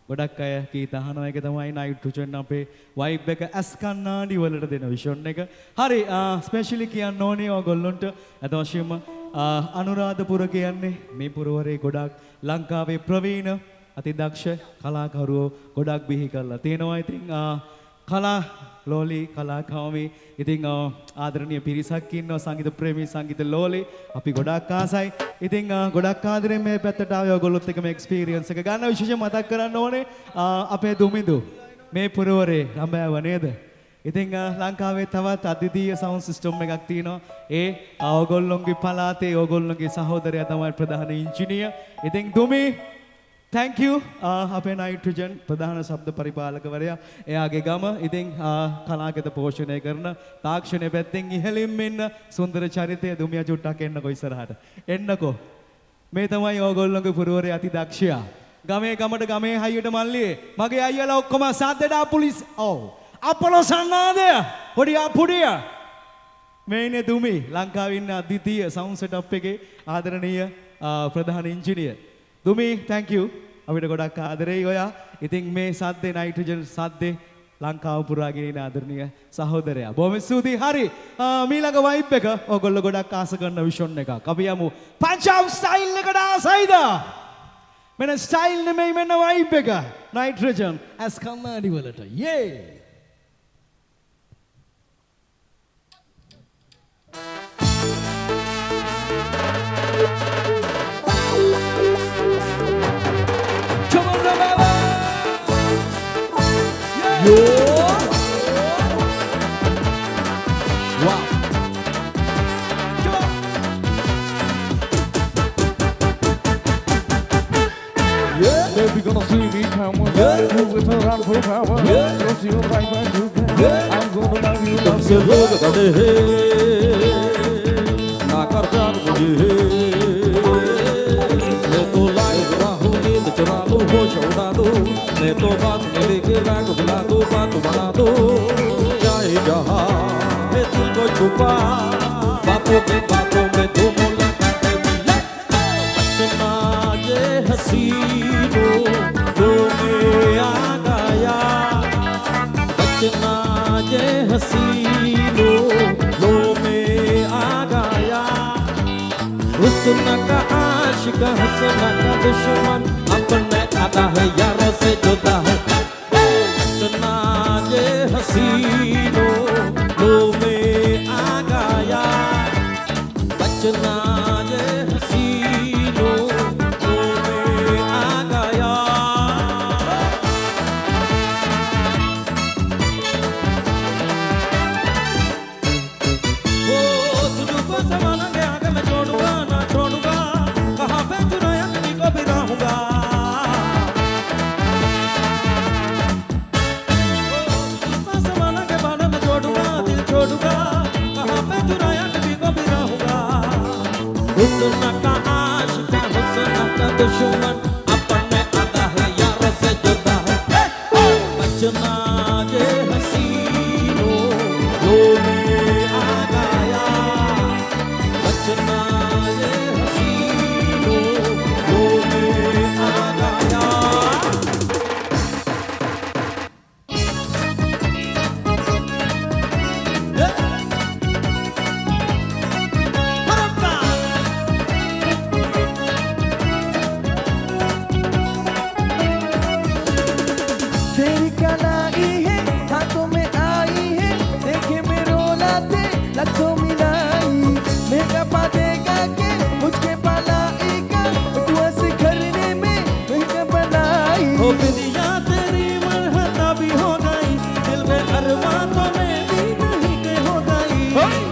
ගොඩක් අය ගීත අහනවා ඒක තමයි නයිට්‍රෝජන් අපේ වයිබ් එක ඇස් කන්නාඩි වලට දෙන විෂන් එක හරි ස්පෙෂලි කියන්න ඕනේ ඔයගොල්ලොන්ට අද වශයෙන්ම අනුරාධපුර කියන්නේ මේ පුරවරේ ගොඩක් ලංකාවේ ප්‍රවීණ අතිදක්ෂ කලාකරුවෝ ගොඩක් බිහි කරලා තියෙනවා ඉතින් කලා ලෝලි කලාකාමී ඉතින් ආදරණීය පිරිසක් ඉන්නවා සංගීත ප්‍රේමී සංගීත ලෝලි අපි ගොඩක් ආසයි ඉතින් ගොඩක් ආදරෙන් මේ පැත්තට ආවේ ඔයගොල්ලොත් එක්ක මේ එක්ස්පීරියන්ස් එක ගන්න විශේෂයෙන් මතක් කරන්න ඕනේ අපේ දුමිදු මේ පුරවරේ ළඹෑව නේද ඉතින් ලංකාවේ තවත් අද්විතීය සවුන්ඩ් සිස්ටම් එකක් තියෙනවා ඒ ඔයගොල්ලොන්ගේ පළාතේ ඔයගොල්ලොන්ගේ සහෝදරයා තමයි ප්‍රධාන ඉංජිනේර ඉතින් දුමි Thank you අපේ නයිට්‍රෝජන් ප්‍රධාන ශබ්ද පරිපාලකවරයා එයාගේ ගම ඉතින් කලාගත පෝෂණය කරන තාක්ෂණය පැත්තෙන් ඉහළින් ඉන්න සුන්දර චරිතය දුමියා චුට්ටක් එන්නකෝ ඉස්සරහට එන්නකෝ මේ තමයි ඕගොල්ලෝගේ පුරවරේ අති දක්ෂයා ගමට ගමේ හයියට මල්ලියේ මගේ අයියලා ඔක්කොම සාද්දඩා පුලිස් ඔව් අපලෝ සන්නාදය පොඩි අපුඩිය මේ ඉන්නේ දුමි ලංකාවේ ඉන්න අද්විතීය සවුන්ඩ් සෙටප් එකේ ආදරණීය ප්‍රධාන ඉංජිනේර දුමි thank you අපිට ගොඩක් ආදරෙයි ඔයා. ඉතින් මේ සද්දේ නයිට්‍රෝජන් සද්දේ ලංකාව පුරාගෙන ඉන ආදරණීය සහෝදරයා. බොහොම ස්තුතියි. හරි. මීළඟ වයිබ් එක ඔයගොල්ලෝ ගොඩක් ආස කරන විෂන් එකක්. අපි යමු පංචාම් ස්ටයිල් එකට ආසයිද? මෙන්න ස්ටයිල් නෙමෙයි මෙන්න වයිබ් එක. නයිට්‍රෝජන් ඇස් කම්මාඩි වලට. යේ! Wow. Baby gonna see me come on. You with her run for power. Don't see you right when you can. I'm gonna love you. तुमसे रोग गदे नाक कर प्यार मुझे मैं तो लाइव राहू नींद चुरा दूं होश उड़ा दूं मैं तो बात में लेके बैग बुला दूं बात बना दूं जाए जहां मैं दिल को छुपा बातों में तू मुलाकातें मिले बचना ये हसीनों लो में आ गया बचना ये हसीनों लो में आ गया हुस्न का आशिक हुस्न का दुश्मन अपने आधा है यारों से जुदा है बचना ये हसीनों लो में आ गया बचना ये हसीनों लो में आ गया तुझको संभाला के आगे मैं छोड़ूंगा ना छोड़ूंगा कहाँ पे चुराया तुझी को भी रहूंगा तुझको संभाला के बाला मैं छोड़ूंगा दिल छोड़ूंगा कहाँ पे चुराया तुझी को भी रहूंगा हुस्न का आशिक हुस्न का दुश्मन अपने आधा है यारों से जुदा है बचना ये हसीनों लो में आ गया बचना ये हसीनों लो में आ गया तेरी कलाई है हाथों में आई है देखे में रोना थे लत्थों मिलाई मेरा पादेगा के मुझके पालाई का दुआ से करने में मेरा बनाई हो बिदिया तेरी मरहता भी हो गई दिल में अरमां तो मेरी नहीं के हो गई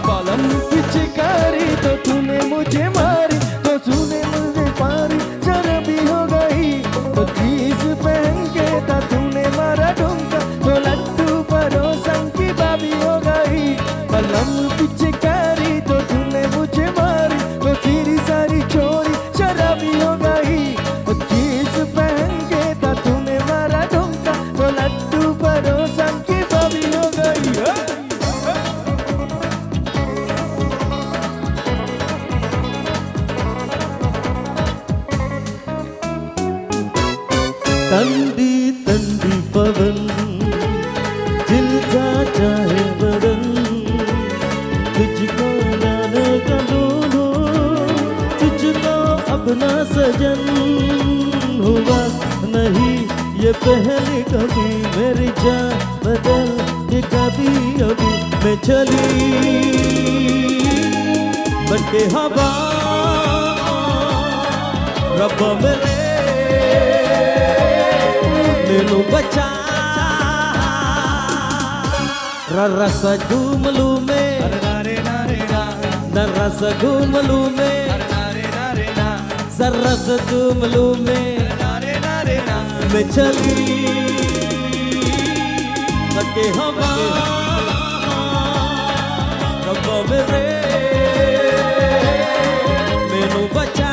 कलम की चिकारी तो तूने मुझे मारी तो तूने मुझे पारी जरा भी हो गई तो चीज पहन के था तूने मारा ढूंढा तो लड्डू परोसन की बाबी हो गई कलम की चिकारी तो तूने मुझे मारी तो तेरी सारी चोरी शराबी हो गई तो चीज पहन के था तूने मारा ढूंढा तो लड्डू परोसन की बाबी हो गई तंदी तंदी पवन दिल का चाहे बदन तुझको लाने का दोनों तुझको अपना सजन हुआ नहीं ये पहले कभी मेरी जान बदल के कभी अभी मैं चली बनके हवा रब मेरे मेनू बचा रस घूमलू में रस घूमलू में रस घूमलू में मैं चली बके हवा रब मेरे मेनू बचा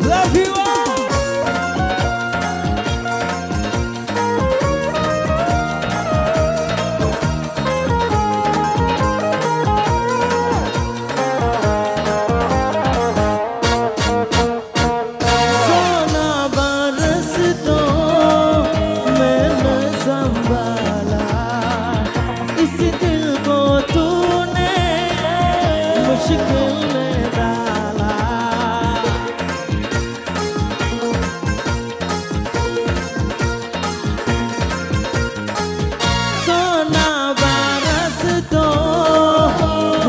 Love you all. सोना बरस तो मैंने संभाला इस दिल को तूने मुश्किल में डाला सोना बरस तो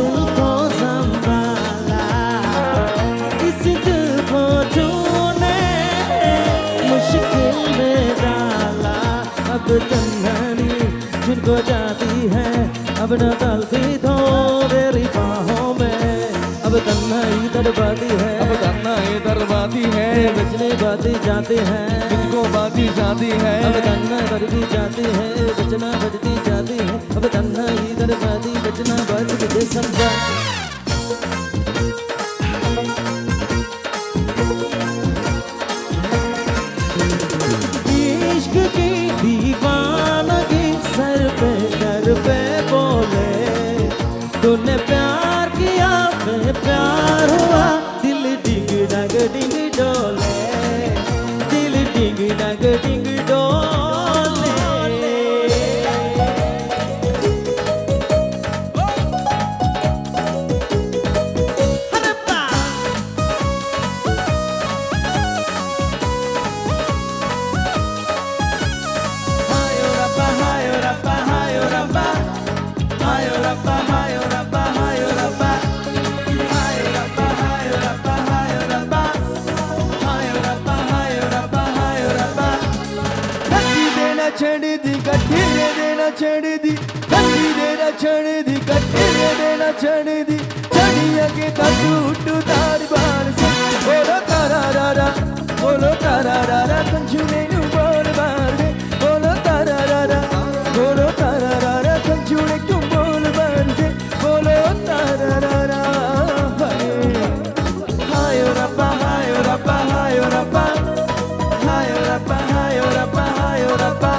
दिल को संभाला इस दिल को तूने मुश्किल में डाला अब तन्हाई जिनको जाती है अब न टलती तो तेरी बाहों में अब तन्हाई दरबादी है, अब तन्हाई दरबादी है, बचने बाती जाते हैं, तुझको बाती जाती है, अब तन्हाई बढ़ती जाती है, बचना बढ़ती जाती है, अब तन्हाई दरबादी बचना बच तुझे समझा। इश्क की दीवानगी सर पे कर पे बोले, तूने प्यार किया मैं प्यार हुआ, दिल डिंग डग डिंग डोले, दिल डिंग डग डिंग डोले। Harappa hayo rapa, hayo rapa, hayo rapa, hayo rapa, hayo rapa, hayo rapa, hayo rapa, hayo rapa, hayo rapa, hayo rapa, hayo rapa, hayo rapa। धक्की देना छेड़ दी, गट्टी दे देना छेड़ दी, धक्की देना छेड़ दी, गट्टी दे देना छेड़ दी, छड़िया के तूट तार बार से बोलो तारा रा, बोलो तारा रा, कंचुने नु बोल बार दे, बोलो तारा रा, बोलो तारा रा, कंचुने क्यों बोल बार दे, बोलो तारा रा। हायो रप्पा, हायो रप्पा, हायो रप्पा, हायो रप्पा, हायो रप्पा, हायो रप्पा,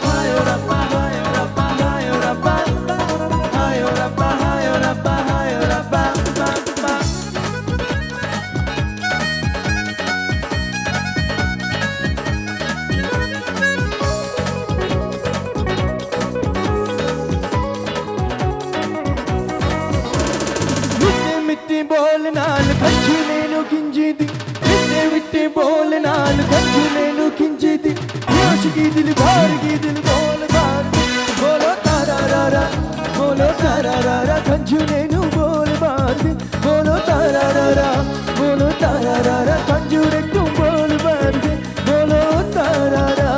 हायो रप्पा, हायो रप्पा, हायो रप्पा, हायो रप्पा, हायो रप्पा, हायो रप्पा, पा। मिट्टी मिट्टी बोल नाल कंचू नेनु किंजी दी, मिट्टी मिट्टी बोल नाल कंचू नेनु किंजी दी, होश की दिल बार की दिल बोल बार दी, बोलो तारा रा, बोलो तारा रा, कंचू नेनु बोल बार दी, बोलो तारा रा, बोलो तारा रा, कंचू ने क्यों बोल बार दी, बोलो तारा रा।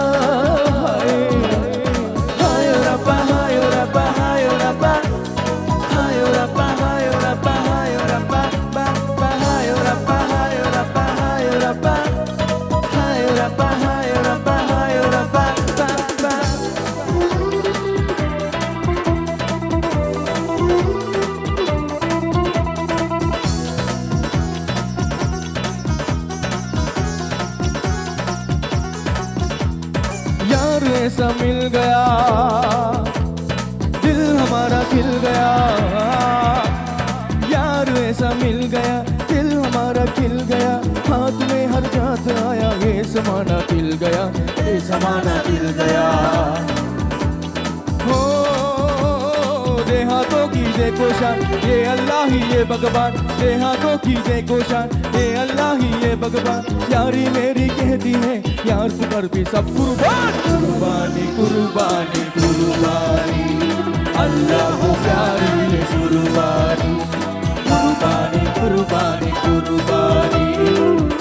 हायो रप्पा, हायो रप्पा, हायो रप्पा, hayo rapa, hayo rapa, hayo rapa, ba ba hayo rapa, hayo rapa, hayo rapa, hayo rapa, hayo rapa, hayo rapa, ba ba। यार ऐसा मिल गया, दिल हमारा खिल गया, यार ऐसा मिल गया, दिल हमारा खिल गया, हाथ में हर जात आया, ये समाना खिल गया, ये समाना खिल गया। हो देहातों की देखो शान, ये अल्लाह ही ये भगवान, देहातों की देखो शान, ये अल्लाह ही ये भगवान, यारी मेरी कहती है यार पर भी सब कुर्बान, कुर्बानी कुर्बानी कुर्बानी, अल्लाह को प्यारी है कुर्बानी, कुर्बानी कुर्बानी कुर्बानी,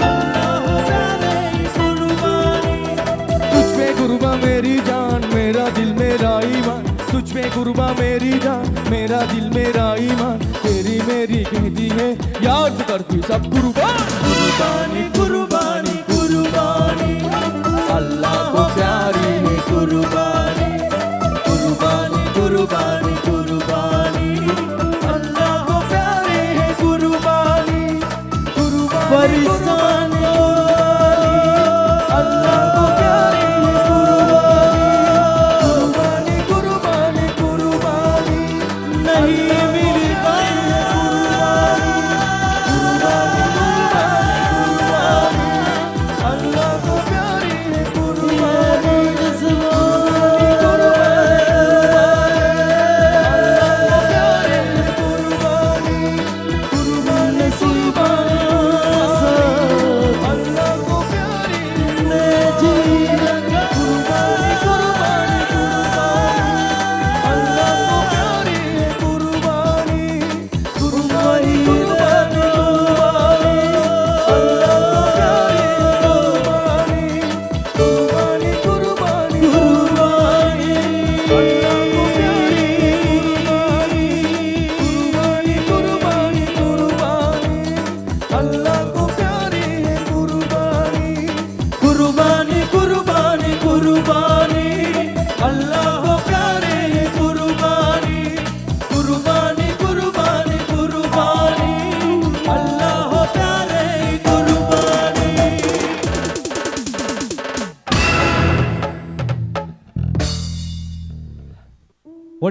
अल्लाह को प्यारी है कुर्बानी। तुझ पे कुर्बान मेरी जान, मेरा दिल मेरा ईमान, तुझ पे कुर्बान मेरी जान, मेरा दिल मेरा ईमान, तेरी मेरी कहती है याद करती सब कुर्बान, कुर्बानी कुर्बानी कुर्बानी, अल्लाह को प्यारी है कुर्बानी, कुर्बानी कुर्बानी कुर्बानी, अल्लाह को प्यारी है कुर्बानी, कुर्बानी फरिश्तान अल्लाह को प्यारी है कुर्बानी, कुर्बानी कुर्बानी नहीं मिल पाई कुर्बानी, कुर्बानी अल्लाह को प्यारी है कुर्बानी, कुर्बानी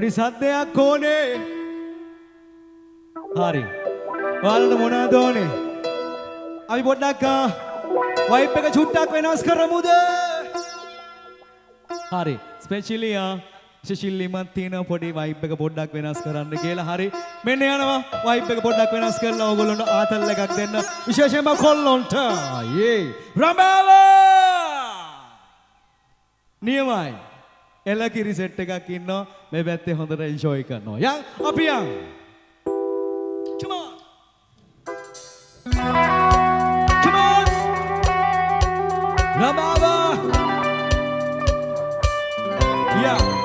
පොඩි සද්දයක් ඕනේ. හරි. ඔයාලට මොනවද ඕනේ? අපි පොඩ්ඩක් වයිප් එක චුට්ටක් වෙනස් කරමුද? හරි. ස්පෙෂලි ශිල්ලිමත් තියෙන පොඩි වයිප් එක පොඩ්ඩක් වෙනස් කරන්න කියලා. හරි. මෙන්න යනවා. වයිප් එක පොඩ්ඩක් වෙනස් කරලා ඕගොල්ලන්ට ආතල් එකක් දෙන්න. විශේෂයෙන්ම කොල්ලොන්ට. යේ. රඹාවා! නියමයි. එලකිරි සෙට් එකක් ඉන්නවා. මේ පැත්තේ හොඳට එන්ජොයි කරනවා. යන් අපි යන්. Come on. Come on. Rambaba. Yeah.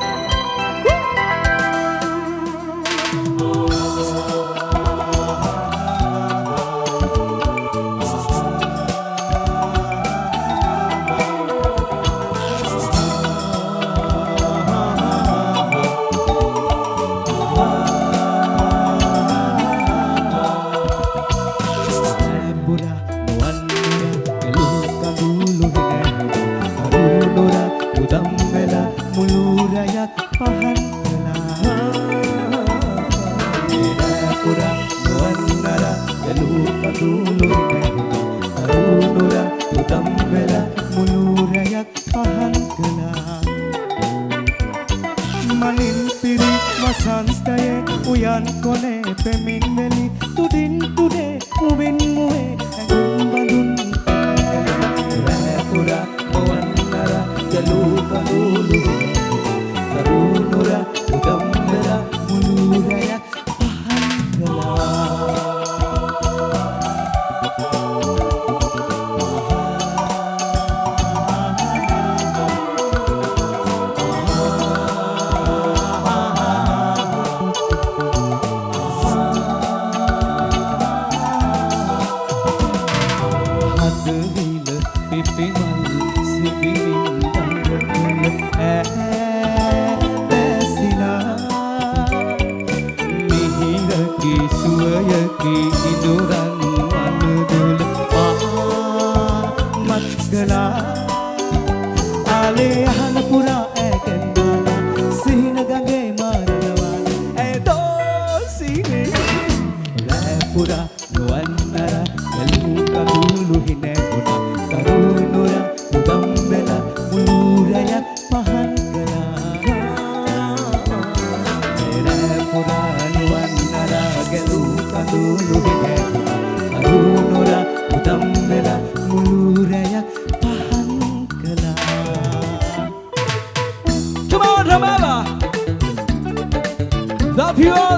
Love you all.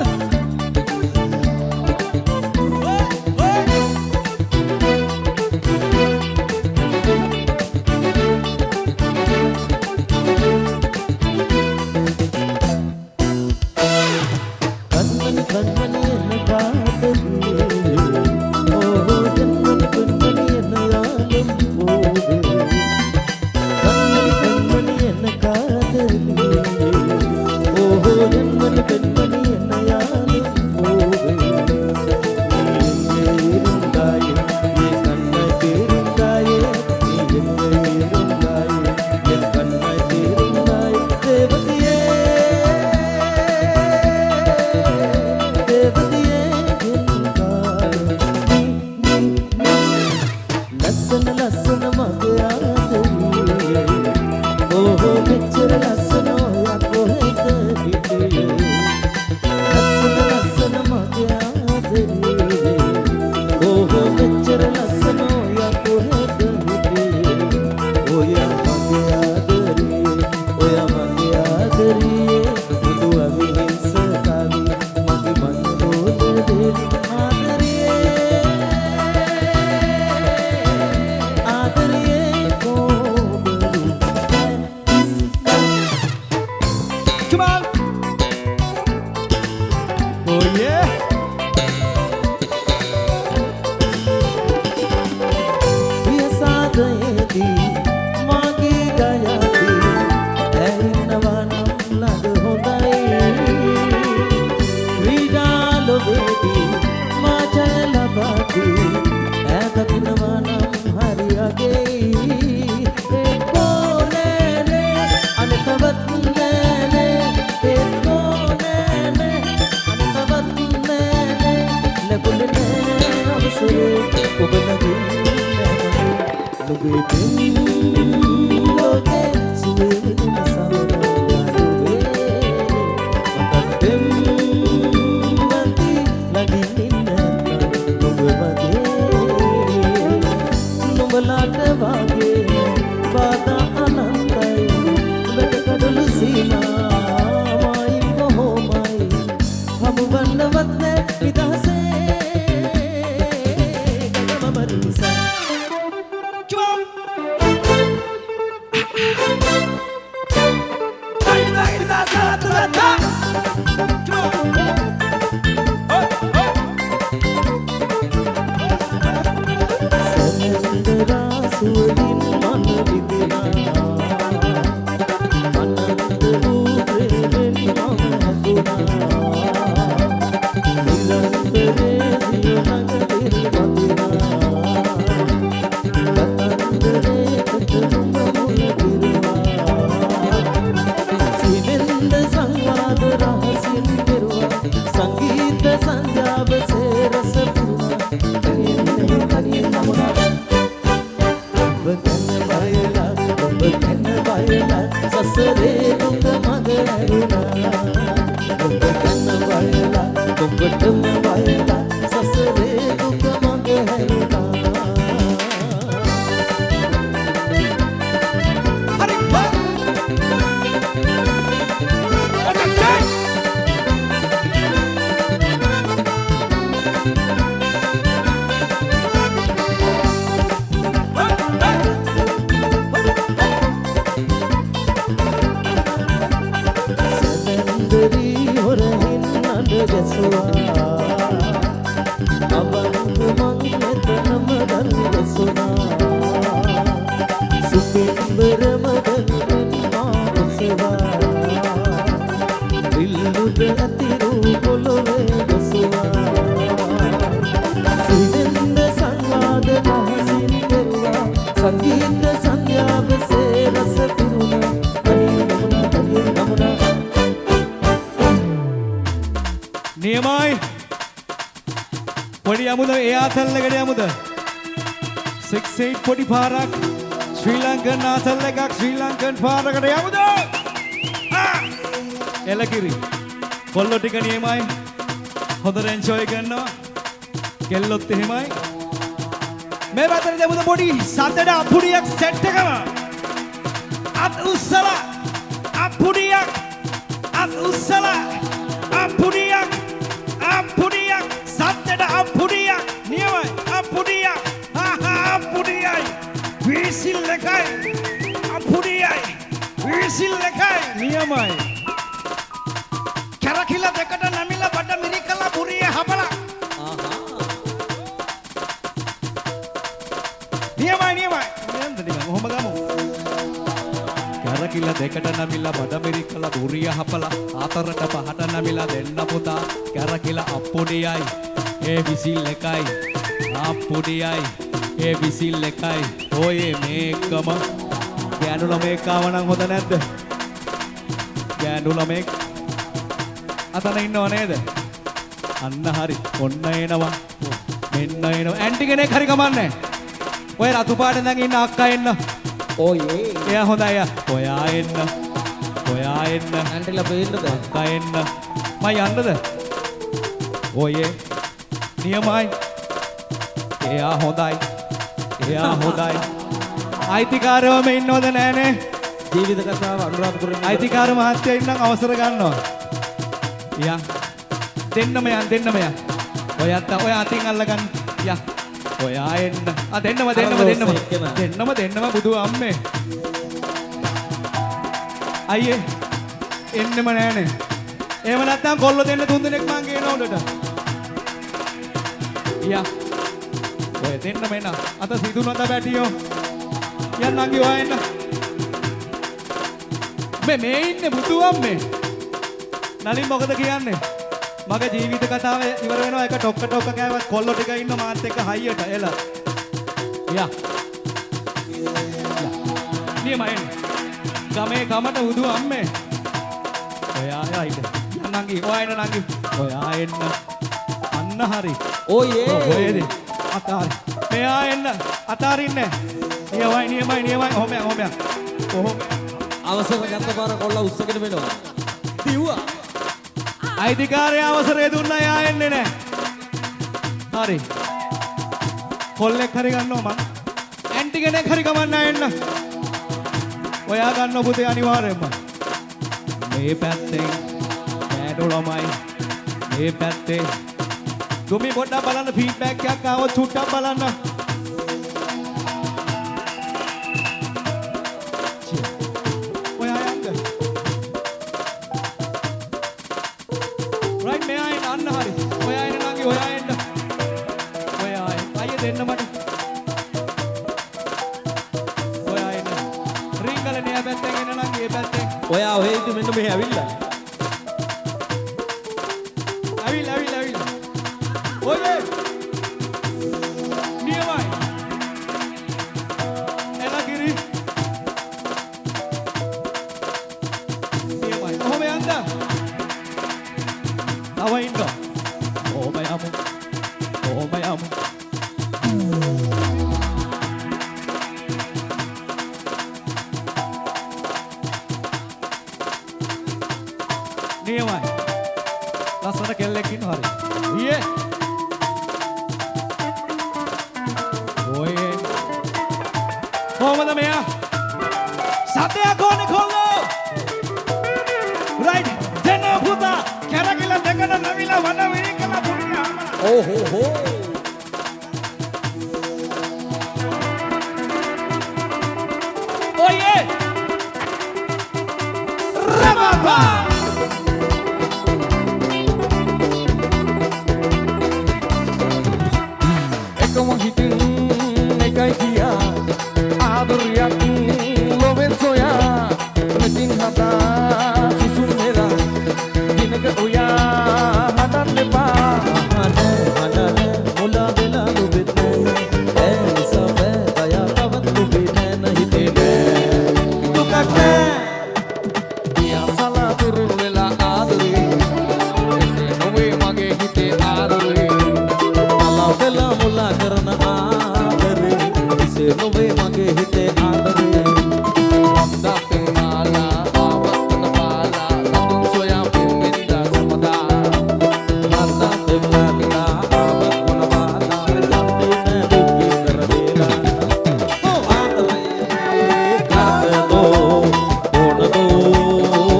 ඔබ ලගින් නුඹේ පෙම් ලෝකේ සුවේ විඳින සමරාවේ මට පෙම් නැති ලගින් ඉන්න නුඹ වගේ නුඹලාට වාගේ බාධා අනන්තයි වැඩ කඩළු සීමාමයි කොහොමයි හමුවන්නවත් නැ නිදහසේ ගගම මරිසා සැනඳරා සුවඳින් මන විදිනා අනන්ත වූ ප්‍රේමෙන් මම හසුනා නිරන්තරේ සියලඟ දිරිවදිනා කතන්දරේ කතුරුම මුල පිරුවා සිනෙන්ද සංවාද රහසින් කෙරුවා සංගීත සංජාව සේරස පුරුවා තනියෙන් නමුනා ඔබ ගැන බයලා සසරේ දුක මග ඇරුණා ඔබ ගැන බයලා ඔබටම බයලා සසරේ දුක මග ඇරුණා සැනඳරී හොරහින් අඬ ගැසුවා අබන්දු මං එතනම දන් ගැසුනා සුපින්බරම දැන්වෙන් මා ඔසවා දිල්ලුද ඇතිරු පොළොවේ ගැසුවා සිනෙන්ද සංවාද රහසින් කෙරුවා සංගීත සංඥාව සේරස පිරුණා තනියෙන් නමුනා නියමයි පොඩි යමුද ඒ ආතල්ලකට යමුද 68 පොඩි පාරක් ශ්‍රී ලංකන් ආතල් එකක් ශ්‍රී ලංකන් පාරකට යමුද එලකිරි කොල්ලෝ ටික නියමයි හොඳට එන්ජොයි කරනවා කෙල්ලොත් එහෙමයි මේ පැත්තට යමුද පොඩි සද්දට අපුඩියක් සෙට් එකම අත් උස්සලා අපුඩියක් අත් උස්සලා අපුඩියක් අපුඩියක් සද්දට අපුඩියක් නියමයි අපුඩියක් අපුඩියයි විසිල් එකයි අපුඩියයි විසිල් එකයි නියමයි කැරකිලා දෙකට නැමිලා බඩ මිරිකලා පුරිය හබලා නියමයි නියමයි නේද නිකන් කොහොම ගමු කැරකිලා දෙකට නැමිලා බඩ මිරිකලා පුරිය හබලා ආතරට පහට නැමිලා දෙන්න පුතා කැරකිලා අපුඩියයි ඒ විසිල් එකයි අපුඩියයි ඒ විසිල් එකයි ඔයේ මේකම ගෑනු ළමෙක් ආව නම් හොඳ නැද්ද ගෑනු ළමෙක් අතන ඉන්නව නේද අන්න හරි ඔන්න එනවා මෙන්න එනවා ඇන්ටි කෙනෙක් හරි කමන්නේ ඔය රතු පාටෙන් දැන් ඉන්න අක්කා එන්න ඕයේ එයා හොඳයි ඔයා එන්න ඇන්ටිලා පේන්නද අක්කා එන්න මම යන්නද ඔයේ නියමයි එයා හොඳයි අයිතිකාරවම ඉන්නවද නෑනේ ජීවිත කතාව අනුරාධපුරේ අයිතිකාර මහත්තයා ඉන්නම් අවසර ගන්නවා යා දෙන්නම යන් ඔයත් ඔය අතින් අල්ලගන්න යා ඔයා එන්න දෙන්නම බුදු අම්මේ අයියේ එන්නෙම නෑනේ එහෙම නැත්නම් කොල්ල දෙන්න තුන් දෙනෙක් මං ගේනවා උඩට යා ඔය දෙන්නම එන්න අත සිදුනත බැටියෝ යන්නන්ගේ ඔය එන්න මේ ඉන්නේ බුදු අම්මේ නලින් මොකද කියන්නේ මගේ ජීවිත කතාව ඉවර වෙනවා එක ටොක්ක කෑවත් කොල්ලෝ ටික ඉන්න මාත් එක්ක හයියට එල යා නියමයි ගමේ ගමට බුදු අම්මේ ඔයා ආයිද නංගි ඔයා එන්න අන්න හරි ඕයේ ඔයද අතාරි මෙයා එන්න අතාරින්නේ. නියමයි. කොහොම අවසර ගත්ත පාර කොල්ල උස්සගෙන වෙනවා. දිව්වා. අයිතිකාරය අවසරය දුන්නා යා එන්නේ නැහැ. හරි. කොල්ලෙක් හරි ගන්නවා මං. ඇන්ටි කෙනෙක් හරි ගමන්න එන්න. ඔයා ගන්න පුතේ අනිවාර්යෙන්ම. මේ පැත්තෙන් ඈඩෝ ළමයි. මේ පැත්තේ දුමි පොඩ්ඩක් බලන්න ෆීඩ්බැක් එකක් ආවොත් චුට්ටක් බලන්න. ඔයා යන්න. රයිට් මෙයා එන්න අන්න හරි. ඔයා එන්න නංගි ඔයා එන්න. ඔයා එන්න. අයියේ දෙන්න මට. ඔයා එන්න. රින්ගල නේ පැත්තෙන් එන්න නංගි ඒ පැත්තෙන්. ඔයා ඔහෙ ඉඳි මෙන්න මෙහෙ ඇවිල්ලා. ඇවිල්ලා. ඔයේ. නියමයි. එන කිරි. නියමයි. කොහොම යන්න? තව ඉන්න. කොහොම යමු. නියමයි. ලස්සන කෙල්ලෙක් ඉන්නවා හරි. ඊයේ. ඔයේ. කොහමද මෙයා? සතයක් ඕනේ කොල්ලෝ. රයිට්. දෙන්න පුතා. කැරකිලා දෙකන නවිලා වන වෙරි කළා පුරියා. ඕහෝ. ඔයේ. රබබා. එකම හිතින් එකයි කියා ආදරයක් ලොවෙන් සොයා මෙතින් හදා සුසුම් හෙලා දිනක ඔයා හදන්න එපා හදන මුලා වෙලා නුබෙත් නෑ. ඒ නිසා බෑ අයා තවත් නුබේ නෑ හිතේ නෑ. දුකක් නෑ. කියා සලාතුරු වෙලා ආදරේ එසේ නොවේ මගේ හිතේ ආදරේ අලා වෙලා මුලා කරන ආදරේ ඉසේ නොවේ මගේ හිතේ ආදරේ. වන්දා මාලා ආවත්තන මාලා රතුන් සොයා පින්වින්දා සමදා වන්දා දෙවලා ආවත්වන මාලා ලම්බේ නෑ දුක්ගේ කරදේලා. ඕ ආදරේ කාදෝ ඕනදෝ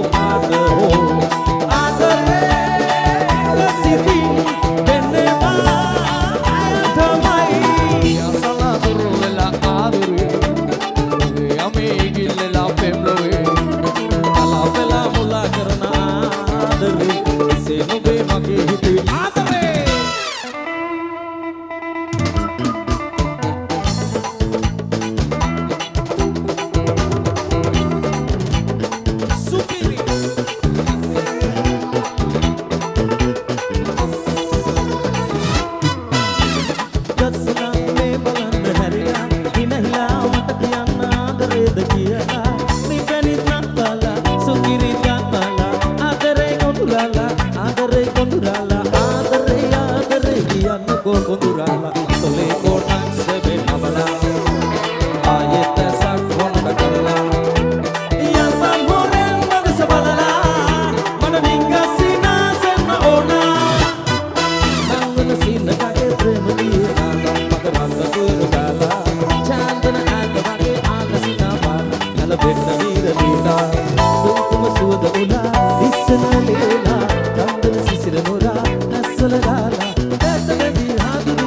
ආදරේ සිතින් වෙන්නවා තමයි. කියා සලාතුරු වෙලා ආදරේ යමේ ගිල්ලලා පෙම්ලවේ අලා වෙලා මුලා කරන ආදරේ ඉසේ නොවේ මගේ හිතේ ආදරේ. සුපිරි. ජස්සනා මේ බලන්න හැරිලා ඉනහිලා මට කියන්න ආදරේද කියලා. මේ පැණිත් නක්කලා සුකිරිත් නක්කලා ආදරේ කොඳුරාලා ආදරේ කියන්න කොඳුරාලා තොලේ කොටක් සෙබේ නමලා ආයෙත් ඇසක් කොනක කරලා යම්ම මොරෙන් මනස බලලා මන විංගසිනා සෙන්න ඕනා. නංගන සීනකගේ ප්‍රේම දීලා මගරන්න කුරුකාලා චාන්දන ආගමගේ ආගසිනා පාන නල බෙන්න වීර දීලා දුක්ම සුවද උලා ඉස්සන ලේලා චන්දන සිසිර මොරා නැස්සල දාලා ඇතනදී හාදුරු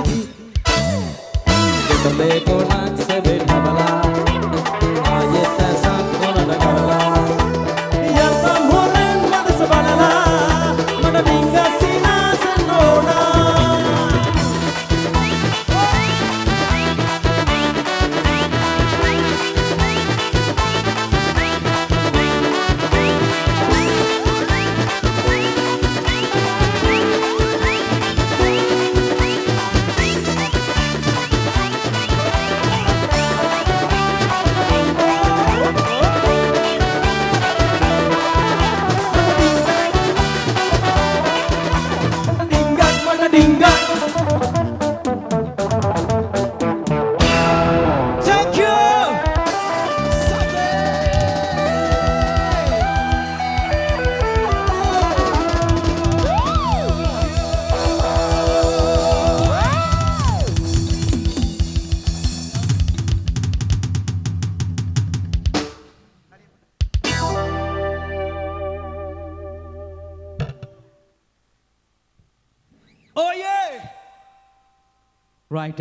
right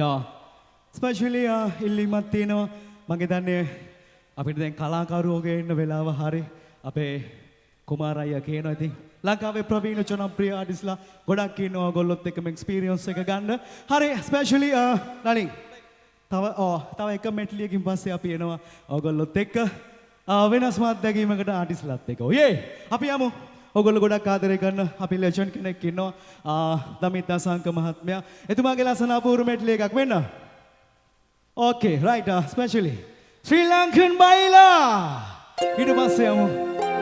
especially ඉල්ලීමක් තියෙනවා මම හිතන්නේ අපිට දැන් කලාකරුවෝගේ ඉන්න වෙලාව හරි අපේ කුමාරయ్య කියනවා ඉතින් ලංකාවේ ප්‍රවීණ ජනප්‍රිය ආටිස්ලා ගොඩක් ඉන්නවා ඔයගොල්ලොත් එක්කම එක්ස්පීරියන්ස් එක ගන්න හරි especially නලින් තව එක මෙට්ලියකින් පස්සේ අපි එනවා ඔයගොල්ලොත් එක්ක වෙනස්ම අත්දැකීමකට ආටිස්ලාත් එක්ක ඔයේ අපි යමු ඔයගොල්ලෝ ගොඩක් ආදරය කරන අපි ලෙජන්ඩ් කෙනෙක් ඉන්නවා දමිත් අසංක මහත්මයා එතුමාගේ ලස්සන අපූර්ව මෙට්ලි එකක් වෙන්න okay right especially Sri Lankan Baila ඊට පස්සේ යමු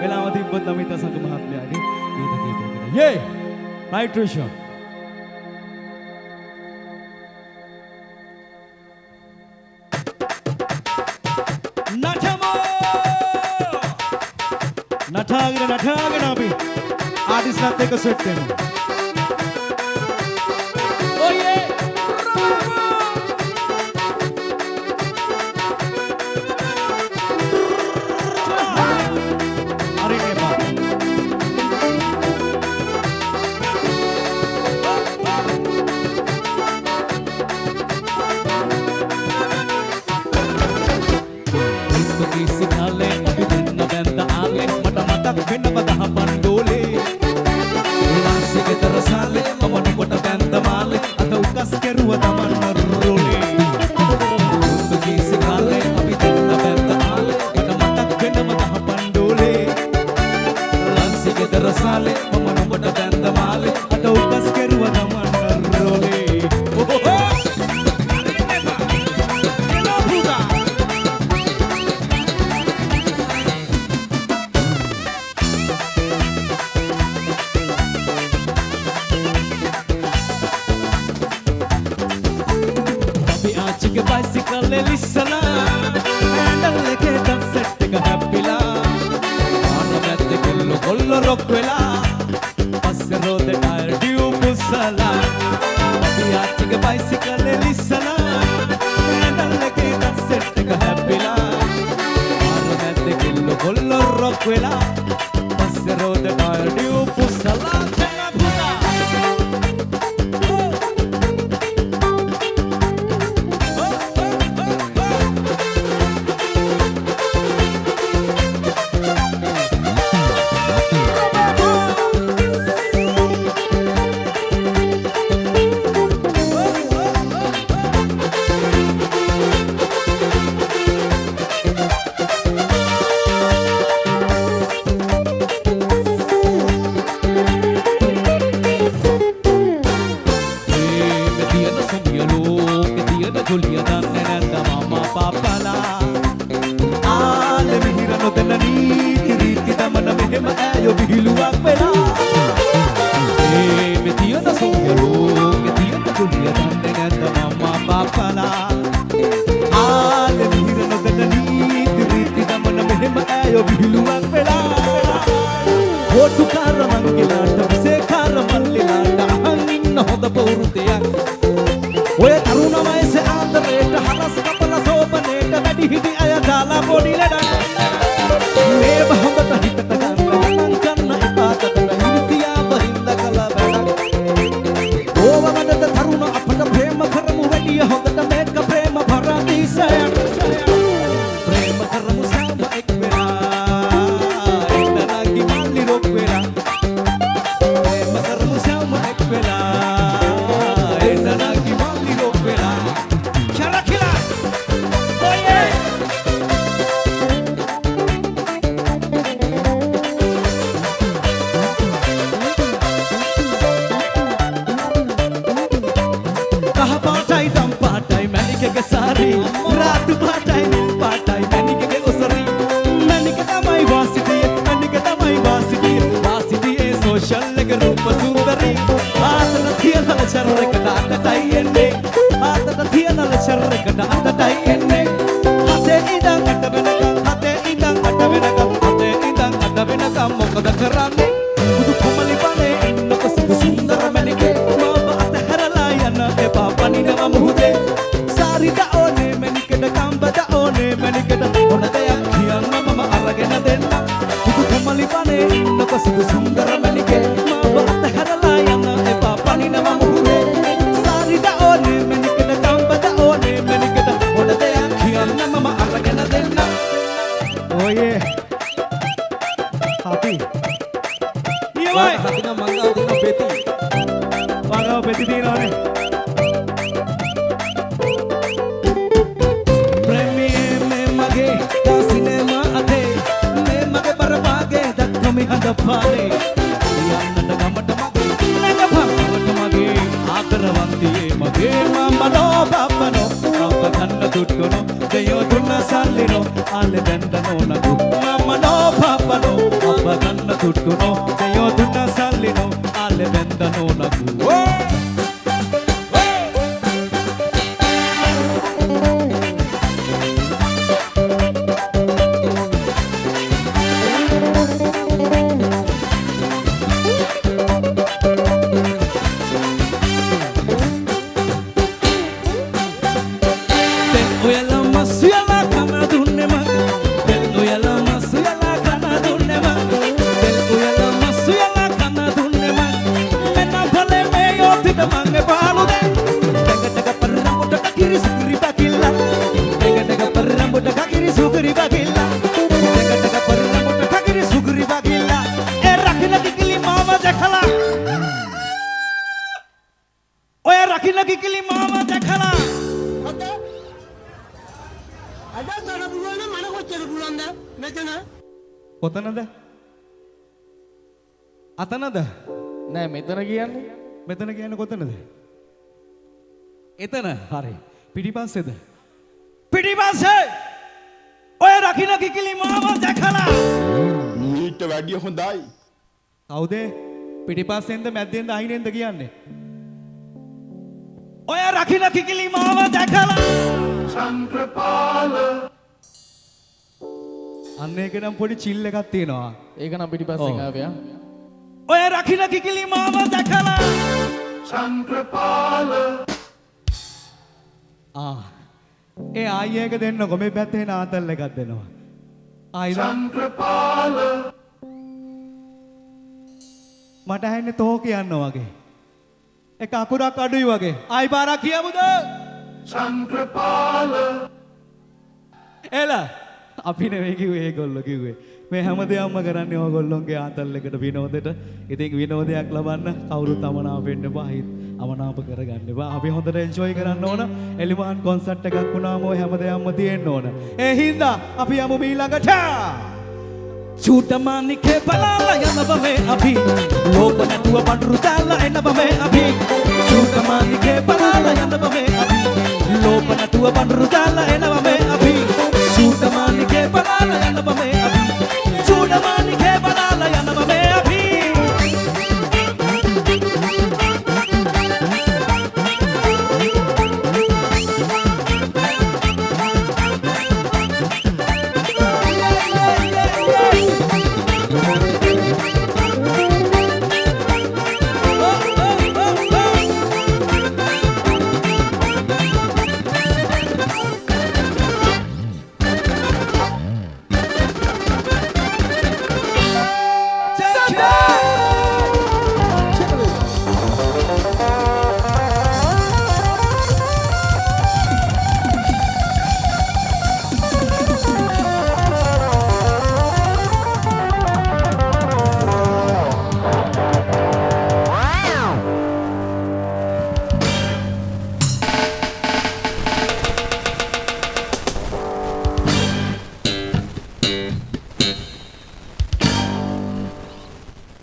වෙලාව තිබ්බොත් දමිත් අසංක මහත්මයාගේ ගීත කීපයකට යේ right Trisha නටාගෙන අපි ආටිස්ලාත් එක්ක සෙට් වෙනවා Sari da one, many තව පෙති තියනවානේ. ප්‍රේමයේ මේ මගේ සිනමා අතේ මේ මගේ බරපාගේ දක්කමි හඳ පානේ. යන්නට ගමට මගේ නැගපන්නට මගේ ආදරවන්තියේ මගේ මමනෝ බබනෝ අප කන්න දුට්ටුනෝ දෙයෝ දුන්න සල්ලිනෝ ආලෙ බැන්දනෝ නගු මමනෝ බබනෝ අප කන්න දුට්ටුනෝ දෙයෝ දුන්න සල්ලිනෝ ආලෙ බැන්දනෝ නගු කොතනද? අතනද? නෑ මෙතන කියන්නේ. මෙතන කියන්නේ කොතනද? එතන. හරි. පිටිපස්සේද? පිටිපස්සේ. ඔය රකින්න කිකිලි මාව දැකලා. මීට වැඩිය හොඳයි. කවුද? පිටිපස්සෙන්ද මැද්දෙන්ද අහිනෙන්ද කියන්නේ? ඔය රකින්න කිකිලි මාව දැකලා. චන්ද්‍රපාල. අන්න ඒක නම් පොඩි චිල් එකක් තියෙනවා. ඒක නම් පිටිපස්සෙන් ආවයා. ඔය රකින්න කිකිලි මාව දැකලා. චන්ද්‍රපාල. ඒ ආයෙක දෙන්නකො මේ පැත්තේ නාතල් එකක් දෙනවා. ආයිද චන්ද්‍රපාල. මට ඇහෙන්නේ තෝ කියනවා වගේ. එක අකුරක් අඩුයි වගේ. ආයි පාරක් කියමුද? චන්ද්‍රපාල. එලා අපි නෙවෙයි කිව්වේ ඒගොල්ලෝ කිව්වේ. මේ හැමදේම කරන්නේ ඕගොල්ලෝගේ ආතල් එකට විනෝදෙට. ඉතින් විනෝදයක් ලබන්න කවුරුත් අමනාප වෙන්න එපා. හිත අමනාප කරගන්න එපා. අපි හොඳට එන්ජොයි කරන්න ඕන. එලිමාන් කොන්සර්ට් එකක් වුණාම ඔය හැමදේම තියෙන්න ඕන. ඒ හින්දා අපි යමු ඊළඟට. චූටමානිකේ බලාලා යන බවේ අපි ලෝක නැතුව බඩරු දාලා එන බවේ අපි චූටමානිකේ බලාලා යන බවේ අපි ලෝක නැතුව බඩරු දාලා එන